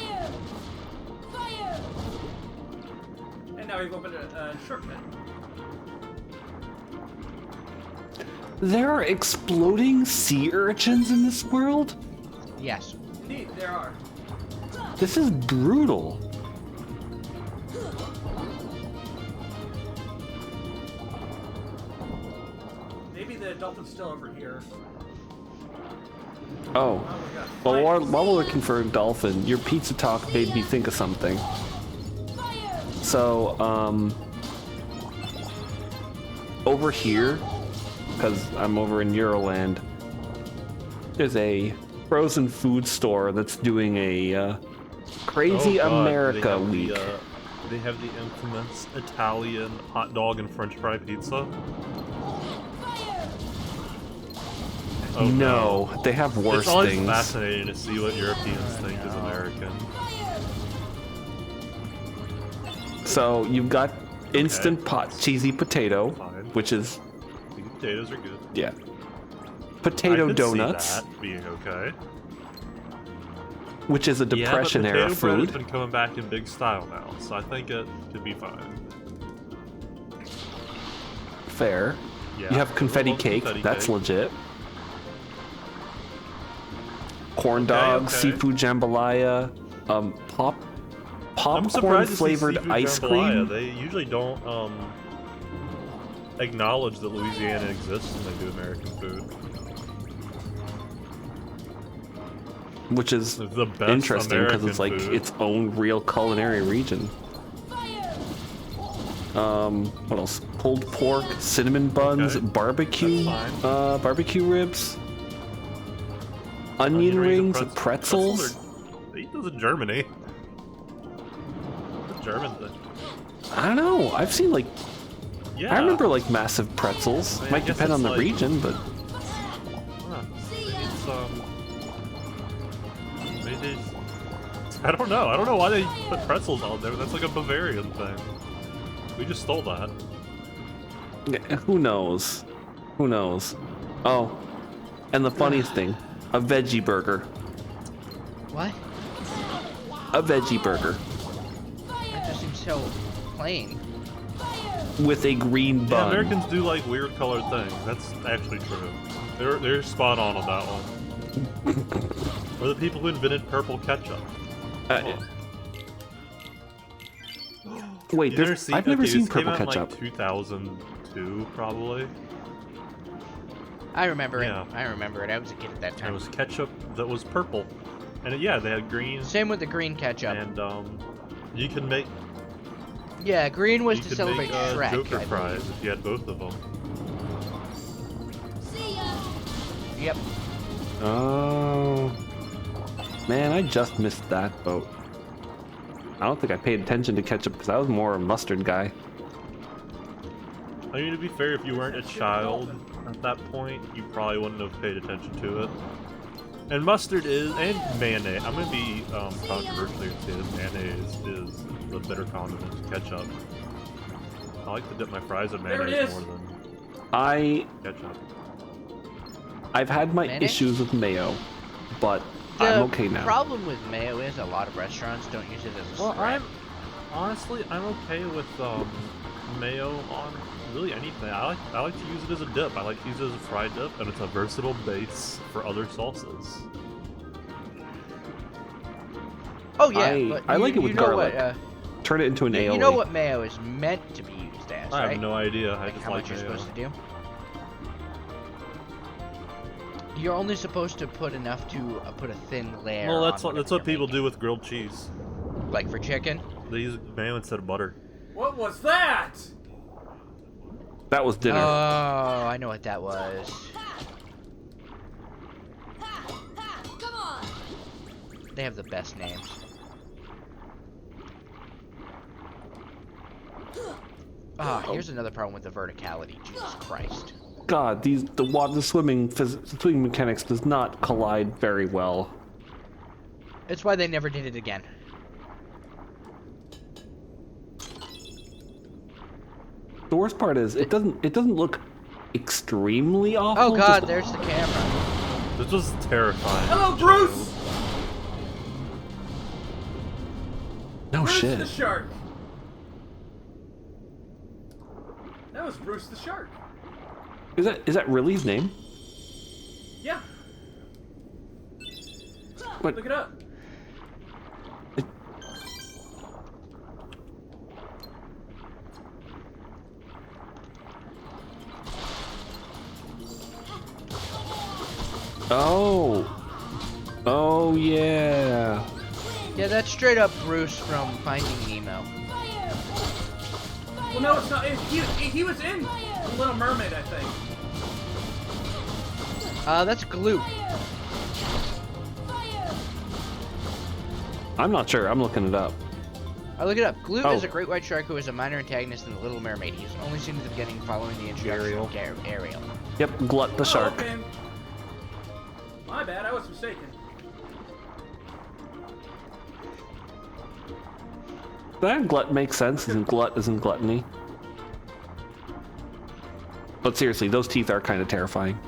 And now we've opened a shortcut. There are exploding sea urchins in this world? Yes. Indeed, there are. This is brutal. Maybe the dolphin's still over here. Oh. We got Well, flights. while we're looking for a dolphin, your pizza talk made me think of something. So, over here, because I'm over in Euroland, there's a frozen food store that's doing a Crazy Oh, God, America week. They have the infamous Italian hot dog and French fry pizza. Oh, no, they have worse It's always things. fascinating to see what Europeans think is American. So you've got instant pot cheesy potato, Fine. which is Cheesy potatoes are good. yeah, I potato could donuts, see that being okay. which is a Depression yeah, but era potato bread food. has been coming back in big style now, so I think it could be fine. Fair. Yeah, You have confetti love cake. confetti That's cake. legit. Corn Okay, dogs, okay. seafood jambalaya, I'm popcorn surprised to see flavored seafood ice jambalaya. cream. They usually don't acknowledge that Louisiana exists when they do American food. Which is The best interesting because American it's like food. its own real culinary region. What else? Pulled pork, cinnamon buns, Okay, barbecue, that's fine. barbecue ribs, onion rings, and pretzels. They eat those in Germany. The German thing. I don't know. I've seen like Yeah. I remember like massive pretzels. I mean, I Might guess depend on it's the like- region, but Huh. Maybe I don't know. I don't know why they put pretzels on there. That's like a Bavarian thing. We just stole that. yeah, who knows? Who knows? Oh, and the funniest thing, a veggie burger. What? A veggie burger That just seems so plain. with a green Yeah, bun. Americans do like weird colored things. That's actually true. They're spot on that one. Or the people who invented purple ketchup. Come on. Wait, You've never seen, I've never okay, seen this came purple out in, ketchup. like 2002, probably. I remember Yeah. it. I remember it. I was a kid at that And it time. was ketchup that was purple. And yeah, they had green. Same with the green ketchup. And you can make Yeah, green was you to could celebrate make Shrek. Joker I fries believe. if you had both of them. Yep. Oh, man, I just missed that boat. I don't think I paid attention to ketchup because I was more a mustard guy. I mean, to be fair, if you weren't a child at that point, you probably wouldn't have paid attention to it. And mustard is, and mayonnaise. I'm gonna be controversial here and say that mayonnaise is the better condiment to ketchup. I like to dip my fries in There it mayonnaise is. more than ketchup. I've had my Mayonnaise? issues with mayo, but The I'm okay now. problem with mayo is a lot of restaurants don't use it as a Well, spread. honestly, I'm okay with mayo on really anything. I like to use it as a dip. I like to use it as a fried dip, and it's a versatile base for other sauces. Oh yeah, but I like it you with know garlic. What, Turn it into an aioli. you know what mayo is meant to be used as, I right? have no idea. I Like just how like much you're mayo. supposed to do. You're only supposed to put enough to put a thin layer. Well, on that's whatever what people you're do with grilled cheese. making. Like for chicken. They use mayo instead of butter. What was that? That was dinner. Oh, I know what that was. Come on! They have the best names. Ah, here's another problem with the verticality. Jesus Christ. God, the swimming mechanics does not collide very well. It's why they never did it again. The worst part is it doesn't look extremely awful. Oh God, just- there's the camera. This was terrifying. Hello, Bruce! No Bruce shit. the shark. That was Bruce the shark. Is that really his name? Yeah. What? Look it up. Oh. Oh, yeah. Yeah, that's straight up Bruce from Finding Nemo. Well, no, it's not. He was in Little Mermaid, I think. That's Gloop. I'm not sure. I'm looking it up. I look it up. Gloop Oh. is a great white shark who is a minor antagonist in The Little Mermaid. He is only seen at the beginning following the introduction of Ariel. Yep, Glut the shark. Okay. My bad, I was mistaken. That glut makes sense. Isn't glut isn't gluttony. But seriously, those teeth are kind of terrifying.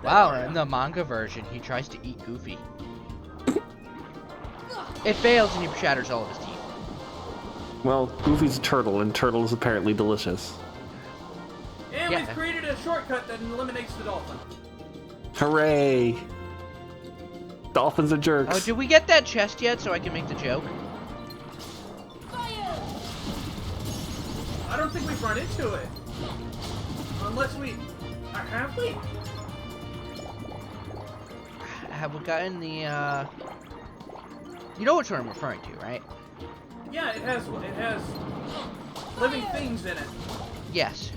Wow, in the manga version, he tries to eat Goofy. It fails and he shatters all of his teeth. Well, Goofy's a turtle, and turtle is apparently delicious. And we've created a shortcut that eliminates the dolphin. Hooray! Dolphins are jerks. Oh, did we get that chest yet so I can make the joke? I don't think we've run into it. Unless we... have we? Have we gotten the, You know which one I'm referring to, right? Yeah, it has living things in it. Yes.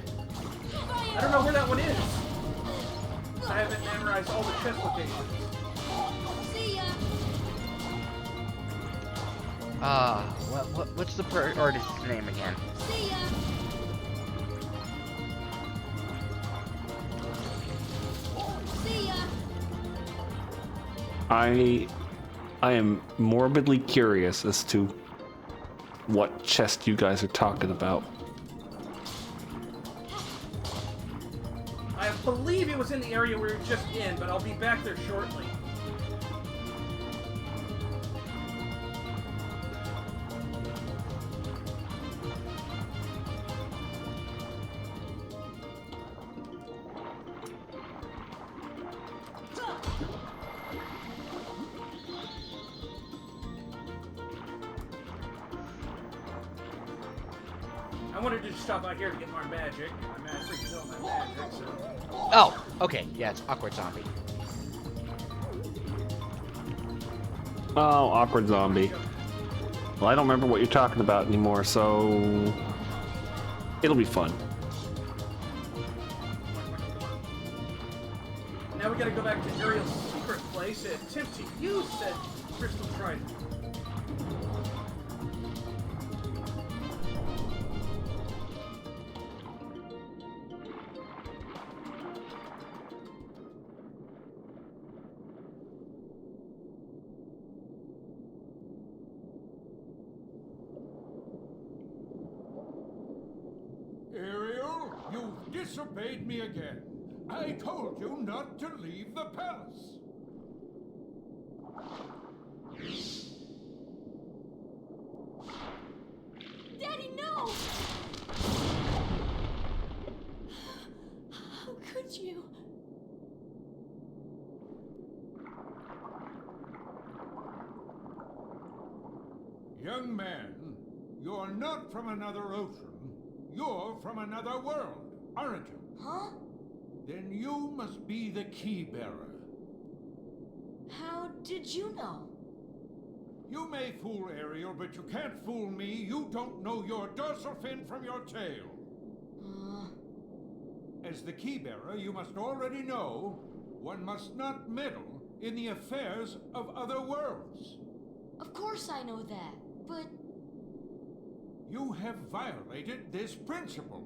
I don't know where that one is. I haven't memorized all the chest locations. See ya. What's the artist's name again? See ya. See ya. I am morbidly curious as to what chest you guys are talking about. I believe it was in the area we were just in, but I'll be back there shortly. I wanted to just stop out here to get more magic. I'm at freaking all my magic, so... Oh, okay. Yeah, it's Awkward Zombie. Oh, awkward zombie. Well, I don't remember what you're talking about anymore, so... It'll be fun. Now we gotta go back to Ariel's secret place and attempt to use said crystal trident. Ariel, you've disobeyed me again. I told you not to leave the palace. Daddy, no! How could you? Young man, you're not from another ocean. You're from another world, aren't you? Huh? Then you must be the key bearer. How did you know? You may fool Ariel, but you can't fool me. You don't know your dorsal fin from your tail. As the key bearer, you must already know one must not meddle in the affairs of other worlds. Of course I know that, but... You have violated this principle.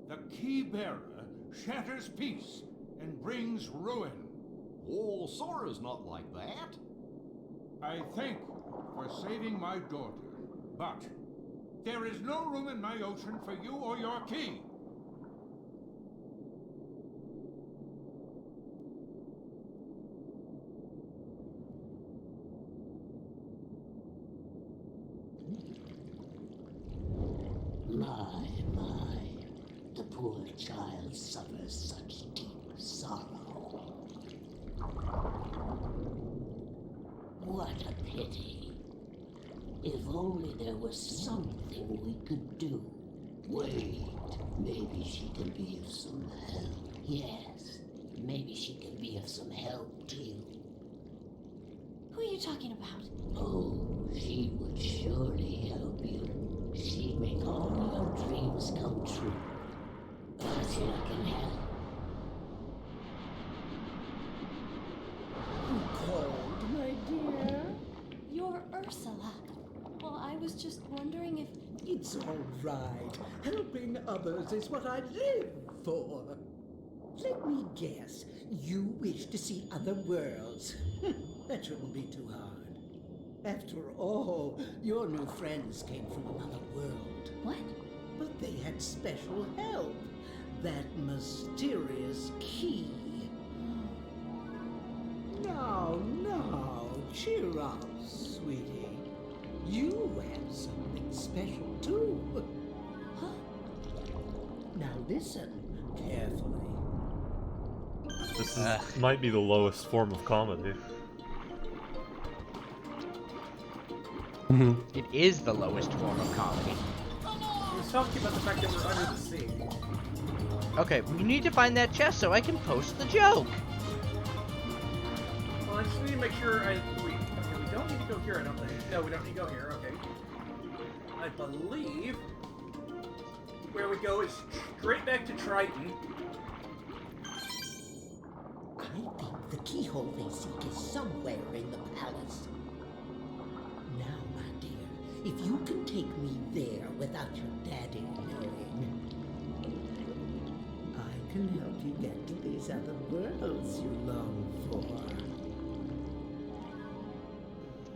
The key bearer shatters peace and brings ruin. Oh, Sora's not like that. I thank you for saving my daughter, but there is no room in my ocean for you or your key. My, the poor child suffers such deep sorrow. What a pity. If only there was something we could do. Wait, maybe she can be of some help. Yes, maybe she can be of some some help too. Who are you talking about? Oh, she would surely help you. She'd make all your dreams come true. Ursula can help. Who called, my dear? You're Ursula. Well, I was just wondering if... It's all right. Helping others is what I live for. Let me guess. You wish to see other worlds. That shouldn't be too hard. After all, your new friends came from another world. What? But they had special help. That mysterious key. Now, cheer up, sweetie. You have something special too. Huh? Now listen carefully. This might be the lowest form of comedy. It is the lowest form of comedy. Let's talk about the fact that we're under the sea. Okay, we need to find that chest so I can post the joke. Well, I just need to make sure we don't need to go here, I don't think. No, we don't need to go here, okay. I believe where we go is straight back to Triton. I think the keyhole they seek is somewhere in the palace. Now, my dear, if you can take me there without your daddy knowing, I can help you get to these other worlds you long for.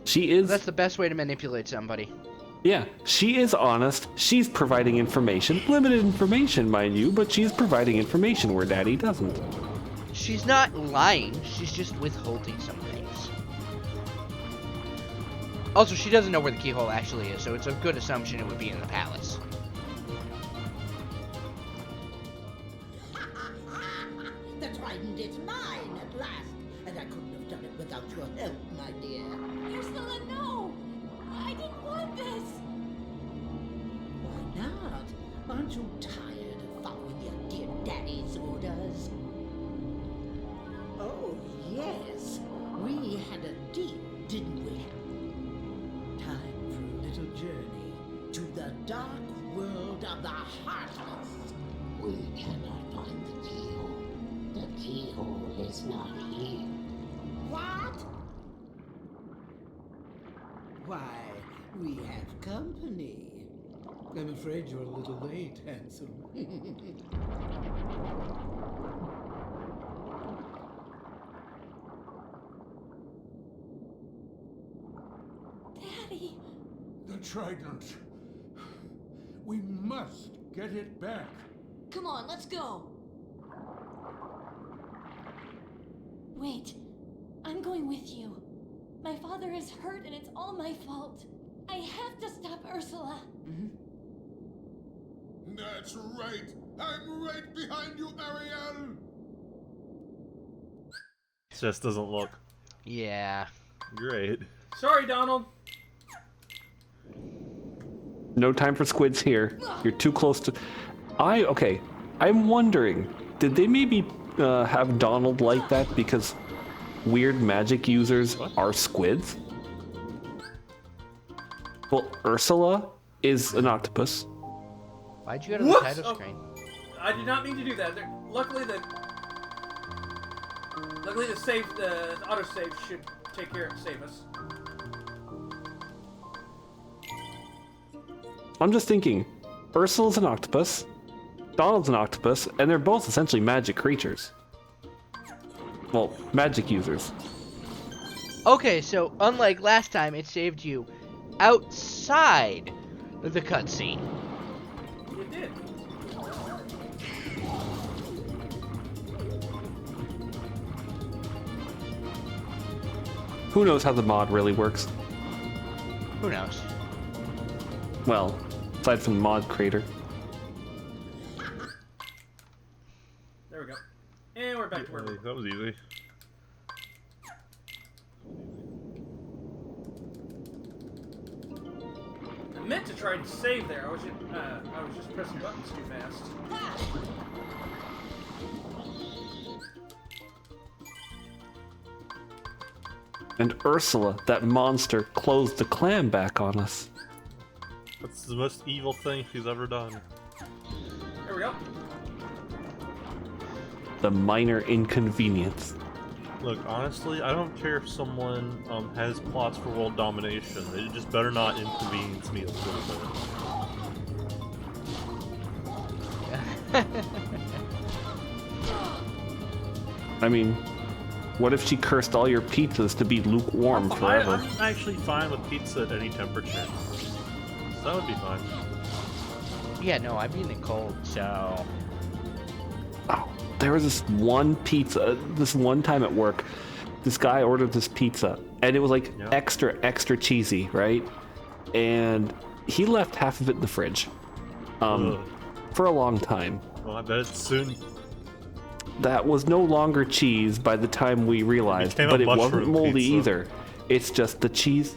She is. That's the best way to manipulate somebody. Yeah, she is honest. She's providing information. Limited information, mind you, but she's providing information where Daddy doesn't. She's not lying, she's just withholding some things. Also, she doesn't know where the keyhole actually is, so it's a good assumption it would be in the palace. The trident is mine at last, and I couldn't have done it without your help, my dear. Ursula, no! I didn't want this! Why not? Aren't you tired of following your dear daddy's orders? Oh, yes. We had a deal, didn't we? Time for a little journey to the dark world of the Heartless. We cannot find the keyhole. The keyhole is not here. What? Why, we have company. I'm afraid you're a little late, handsome. Daddy! The trident. We must get it back. Come on, let's go! Wait. I'm going with you. My father is hurt and it's all my fault. I have to stop Ursula. That's right. I'm right behind you, Ariel. Just doesn't look Yeah. great. Sorry, Donald. No time for squids here. You're too close to... Okay, I'm wondering, did they maybe have Donald like that because weird magic users are squids? Well, Ursula is an octopus. Why'd you go to the Whoops! title screen? I did not mean to do that. Luckily the save, the autosave should save us. I'm just thinking, Ursula's an octopus, Donald's an octopus, and they're both essentially magic creatures. Well, magic users. Okay, so unlike last time, it saved you outside the cutscene. It did. Who knows how the mod really works? Who knows? Well, aside from the mod creator. There we go. And we're back to where we were. That was easy. I meant to try and save there. I was just pressing buttons too fast. And Ursula, that monster, closed the clam back on us. That's the most evil thing she's ever done. There we go. The minor inconvenience. Look, honestly, I don't care if someone has plots for world domination. They just better not inconvenience me a little bit. I mean, what if she cursed all your pizzas to be lukewarm forever? I'm actually fine with pizza at any temperature. So that would be fine. Yeah, no, I'm eating it cold, so... Oh, there was this one pizza, this one time at work, this guy ordered this pizza, and it was like extra cheesy, right? And he left half of it in the fridge for a long time. Well, I bet it's soon. That was no longer cheese by the time we realized, but it wasn't moldy pizza. either. It's just the cheese.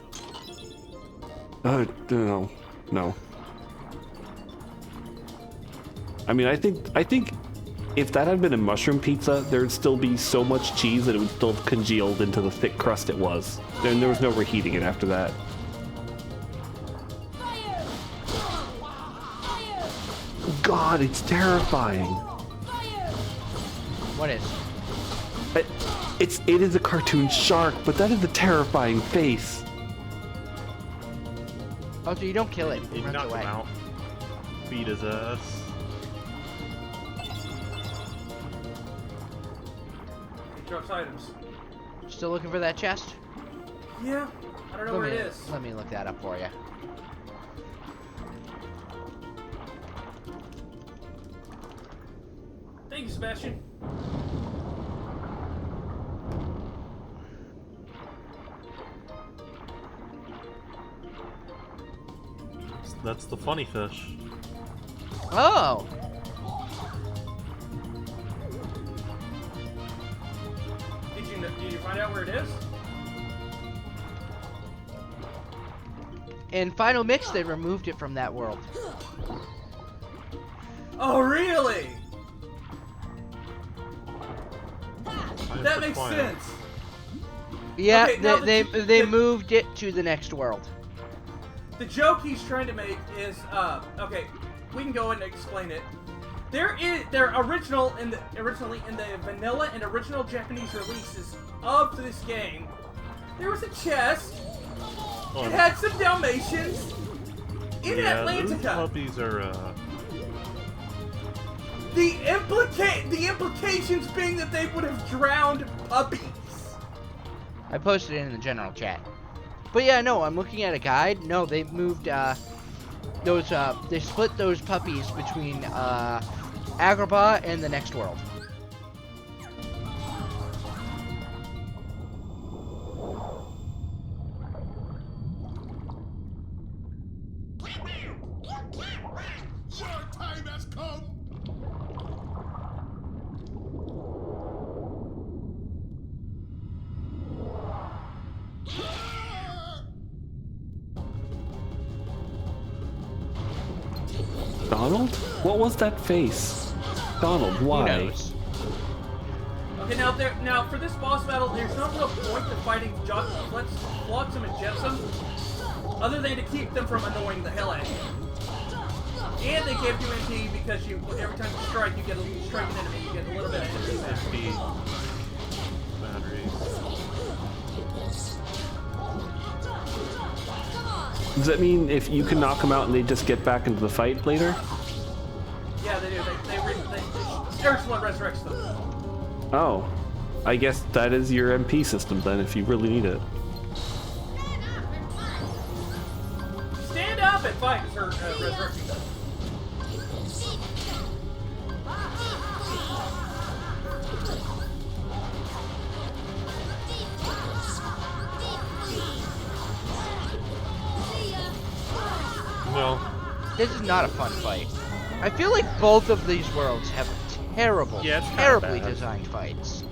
No. I mean, I think if that had been a mushroom pizza, there'd still be so much cheese that it would still have congealed into the thick crust it was. And there was no reheating it after that. God, it's terrifying. What is? It is a cartoon shark, but that is a terrifying face. Oh, so you don't kill it. You runs knock away. him out. Beat his ass. He drops items. Still looking for that chest? Yeah, I don't know where it is. Let me look that up for you. Thank you, Sebastian. That's the funny fish. Oh! Did you find out where it is? In Final Mix, they removed it from that world. Oh, really? That makes sense. Yeah, Okay, now they moved it to the next world. The joke he's trying to make is, okay, we can go and explain it. They're originally in the vanilla and original Japanese releases of this game, there was a chest. It had some Dalmatians in Atlantica. Those puppies are, The implications being that they would have drowned puppies. I posted it in the general chat. But yeah, no, I'm looking at a guide. No, they moved they split those puppies between Agrabah and the next world. Your time has come. Donald? What was that face? Donald, why? Okay, now for this boss battle, there's no real point to fighting Flotsam and Jetsam, other than to keep them from annoying the hell out of you. And they give you MP because every time you strike, you get an enemy, you get a little bit of MP back. Does that mean if you can knock them out and they just get back into the fight later? Yeah, they do. Ursula resurrects them. Oh. I guess that is your MP system then, if you really need it. Stand up and fight, is her resurrection does. No. This is not a fun fight. I feel like both of these worlds have terribly bad. designed fights.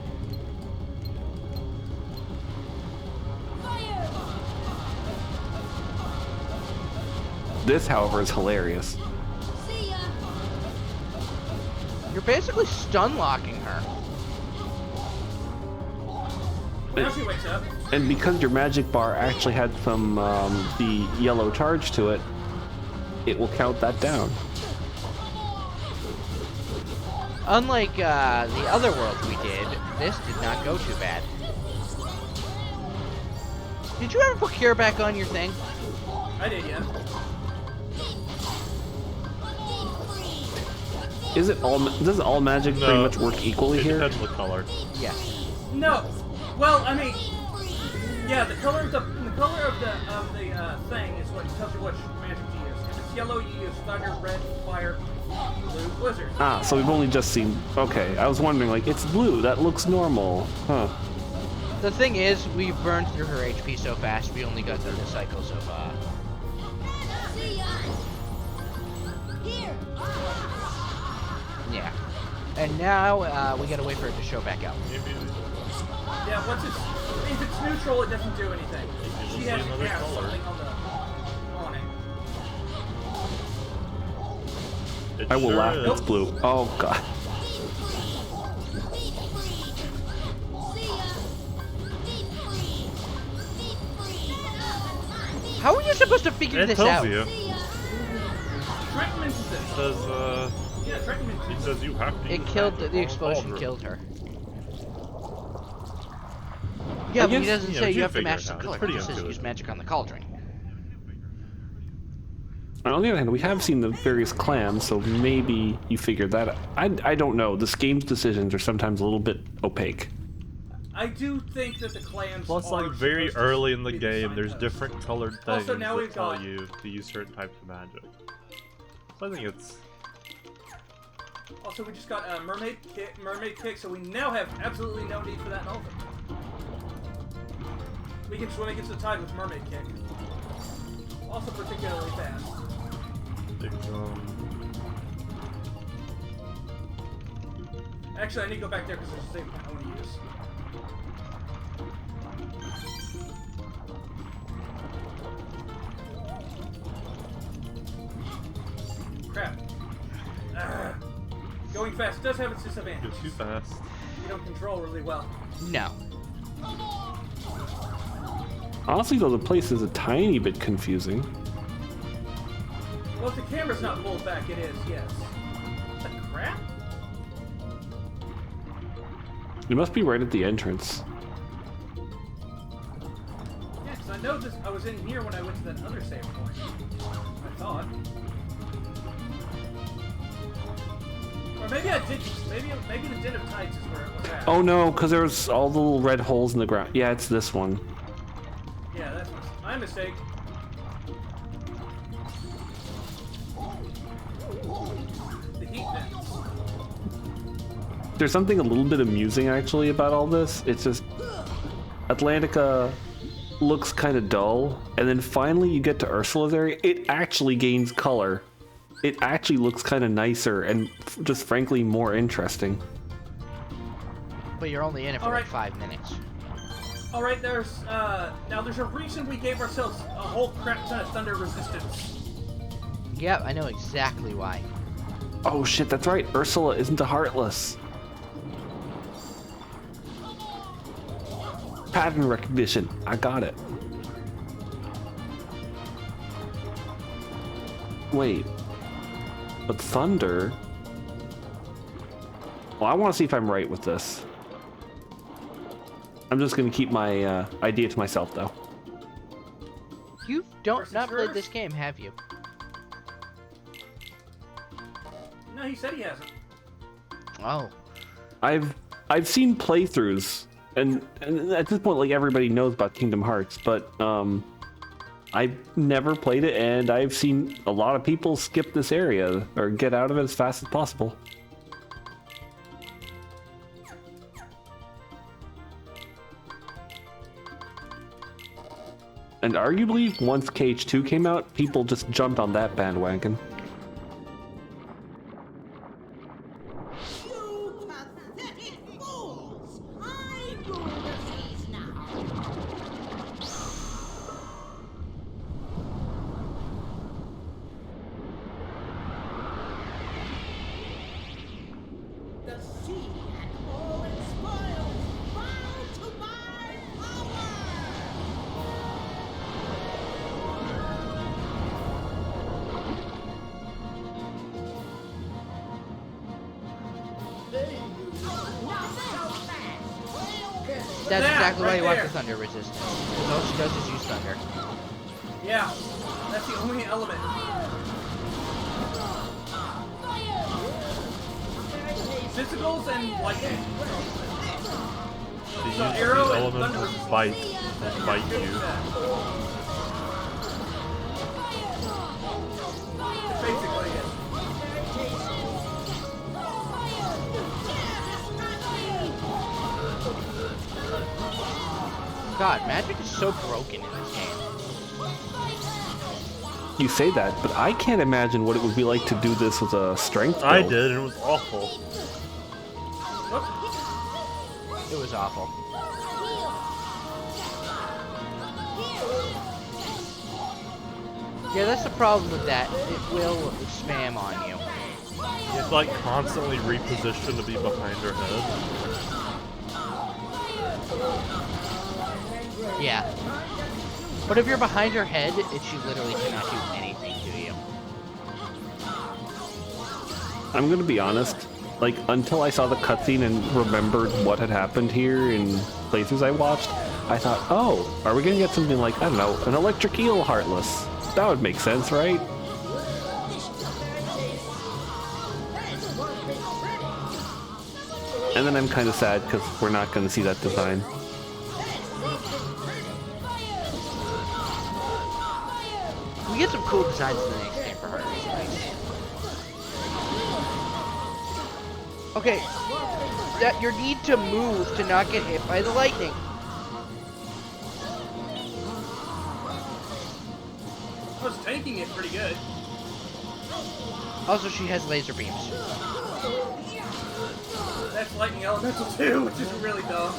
This, however, is hilarious. You're basically stun locking her. Now she wakes up. And because your magic bar actually had some the yellow charge to it, it will count that down. Unlike the other worlds we did, this did not go too bad. Did you ever put cure back on your thing? I did, yeah. Does all magic pretty much work equally here? It depends on the color. Yes. No. Well, I mean, yeah, the color of the thing is what tells you which magic to use. If it's yellow, you use thunder, red, fire, blue, blizzard. Ah, so we've only just seen. Okay, I was wondering, like, it's blue. That looks normal, huh? The thing is, we burned through her HP so fast, we only got through the cycles of, yeah. And now, we gotta wait for it to show back up. Yeah, if it's neutral, it doesn't do anything. She has to have something on it. I will laugh. It's blue. Oh god. How are you supposed to figure this out? It tells you. Trent mentions it. It says, Yeah, Trent mentions it says you have to. It killed, the explosion killed her. Yeah, but he doesn't say you have to match the color. He just says use magic on the cauldron. On the other hand, we have seen the various clams, so maybe you figured that out. I don't know. This game's decisions are sometimes a little bit opaque. I do think that the clams Plus, are like, very supposed to early in the be game, there's signposts. different colored things Also, now that we've tell got- you to use certain types of magic. So I think it's... Also, we just got a mermaid kick, so we now have absolutely no need for that in Ultimate. We can swim against the tide with mermaid kick. Also particularly fast. Actually, I need to go back there because there's a thing I want to use. Crap. Going fast does have its disadvantage. Goes too fast. You don't control really well. No. Honestly, though, the place is a tiny bit confusing. Well, if the camera's not pulled back, it is, yes. What the crap? It must be right at the entrance. Yeah, because I know this. I was in here when I went to that other save point. I thought. Or maybe I did. Maybe the Den of Tides is where it was at. Oh no, because there's all the little red holes in the ground. Yeah, it's this one. Yeah, that's my mistake. The heat vents. There's something a little bit amusing actually about all this. It's just Atlantica looks kind of dull, and then finally you get to Ursula's area. It actually gains color. It actually looks kind of nicer and just frankly more interesting. But you're only in it for like 5 minutes. All right, there's now there's a reason we gave ourselves a whole crap ton of thunder resistance. Yep, I know exactly why. Oh shit, that's right. Ursula isn't a Heartless. Pattern recognition. I got it. Wait. But thunder? Well, I want to see if I'm right with this. I'm just going to keep my idea to myself, though. You don't not played this game, have you? No, he said he hasn't. Oh. I've seen playthroughs, and at this point, like, everybody knows about Kingdom Hearts, but I've never played it, and I've seen a lot of people skip this area or get out of it as fast as possible. And arguably, once KH2 came out, people just jumped on that bandwagon. You pathetic fools! I rule the seas now. The sea and all its spoils bow to my That's that exactly why right you want there. the thunder resistance. Because all she does is use thunder. Yeah, that's the only element. Physicals and lightning. She So uses arrow the and element thunder of bite to bite you. Basically, yeah. God, magic is so broken in this game. You say that, but I can't imagine what it would be like to do this with a strength build. I did, and it was awful. It was awful. Yeah, that's the problem with that. It will spam on you. You have to like constantly reposition to be behind her head. Yeah. But if you're behind her head, she literally cannot do anything to you. I'm gonna be honest, like, until I saw the cutscene and remembered what had happened here in playthroughs I watched, I thought, oh, are we gonna get something like, I don't know, an electric eel Heartless? That would make sense, right? And then I'm kind of sad because we're not gonna see that design. We get some cool designs in the next game for her. Okay, that your need to move to not get hit by the lightning. I was tanking it pretty good. Also, she has laser beams. That's lightning elemental too, which is really dumb.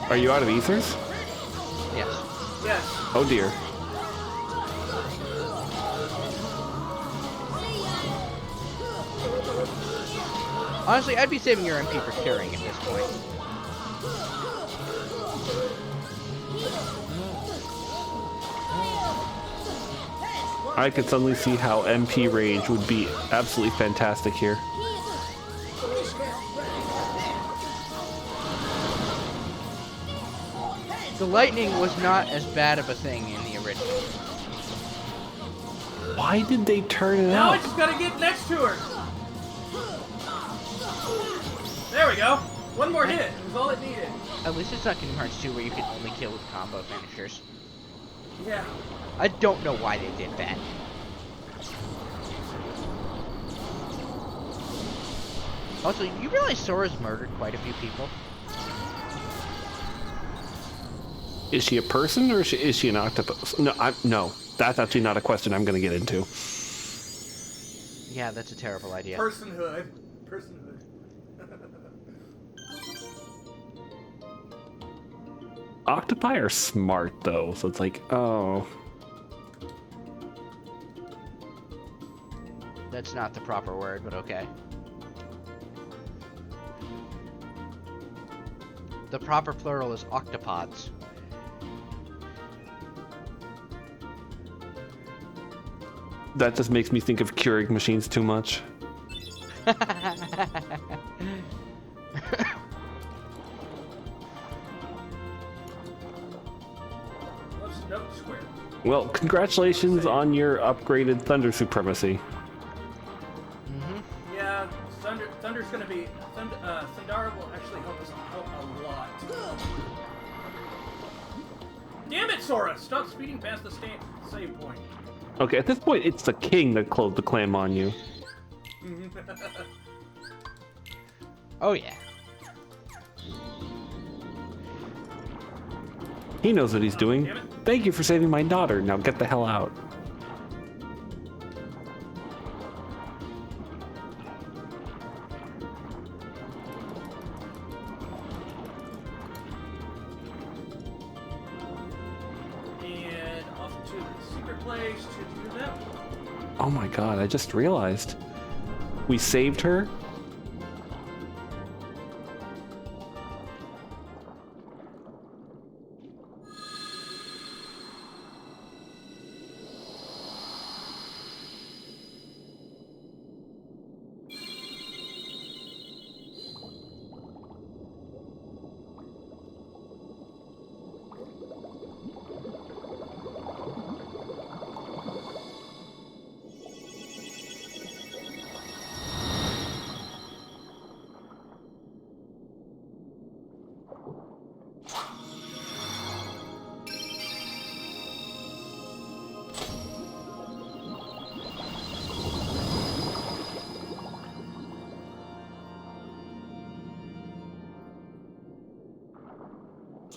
Are you out of ethers? Yes. Yes. Oh dear. Honestly, I'd be saving your MP for curing at this point. I could suddenly see how MP range would be absolutely fantastic here. The lightning was not as bad of a thing in the original. Why did they turn it Now I out? just gotta get next to her. There we go. One more hit. It was all it needed. At least it's not Kingdom Hearts 2 where you can only kill with combo finishers. Yeah. I don't know why they did that. Also, you realize Sora's murdered quite a few people? Is she a person or is she an octopus? No, no. That's actually not a question I'm going to get into. Yeah, that's a terrible idea. Personhood. Personhood. Octopi are smart, though, so it's like, oh. That's not the proper word, but okay. The proper plural is octopods. That just makes me think of Keurig machines too much. Nope, square. Well, congratulations on your upgraded Thunder Supremacy. Yeah, Thunder's gonna be... Thundara will actually help us out a lot. Damn it, Sora! Stop speeding past the save point. Okay, at this point, it's the king that closed the clam on you. Oh, yeah. He knows what he's doing. Thank you for saving my daughter. Now get the hell out. And off to the secret place to do that. Oh my god, I just realized. We saved her.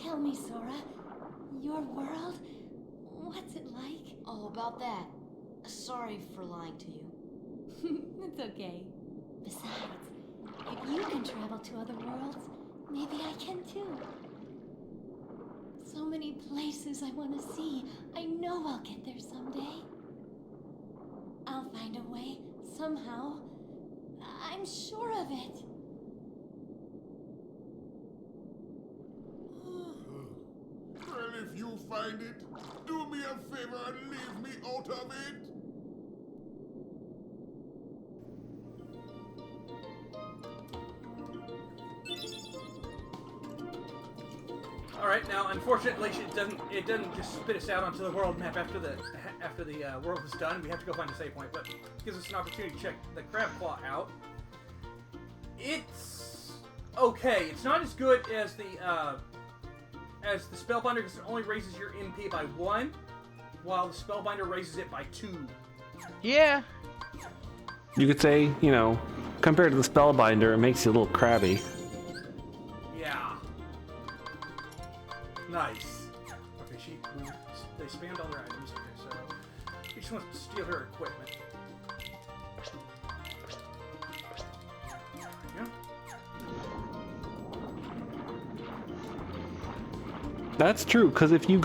Tell me, Sora, your world, what's it like? Oh, about that. Sorry for lying to you. It's okay. Besides, if you can travel to other worlds, maybe I can too. So many places I want to see. I know I'll get there someday. I'll find a way, somehow. I'm sure of it. Well, if you find it, do me a favor and leave me out of it. All right, now unfortunately it doesn't just spit us out onto the world map after the world is done. We have to go find a save point, but it gives us an opportunity to check the crab claw out. It's okay. It's not as good as the Spellbinder because it only raises your MP by 1, while the Spellbinder raises it by 2. Yeah. You could say, you know, compared to the Spellbinder, it makes you a little crabby. Yeah. Nice. Okay, they spammed all their items. Okay, so she just wants to steal her equipment. Yeah. That's true, because if you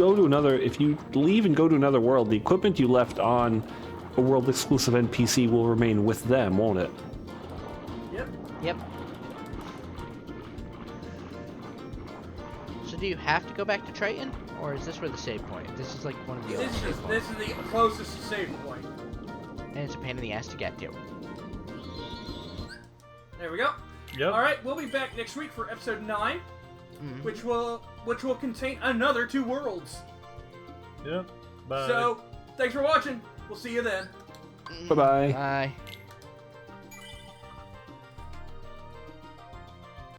leave and go to another world, the equipment you left on a world-exclusive NPC will remain with them, won't it? Yep. Yep. So do you have to go back to Triton, or is this where the save point? This is like one of the This is the closest save point. And it's a pain in the ass to get to. There we go. Yep. All right, we'll be back next week for episode 9, which will contain another 2 worlds. Yep. Bye. So, thanks for watching. We'll see you then. Bye-bye. Bye.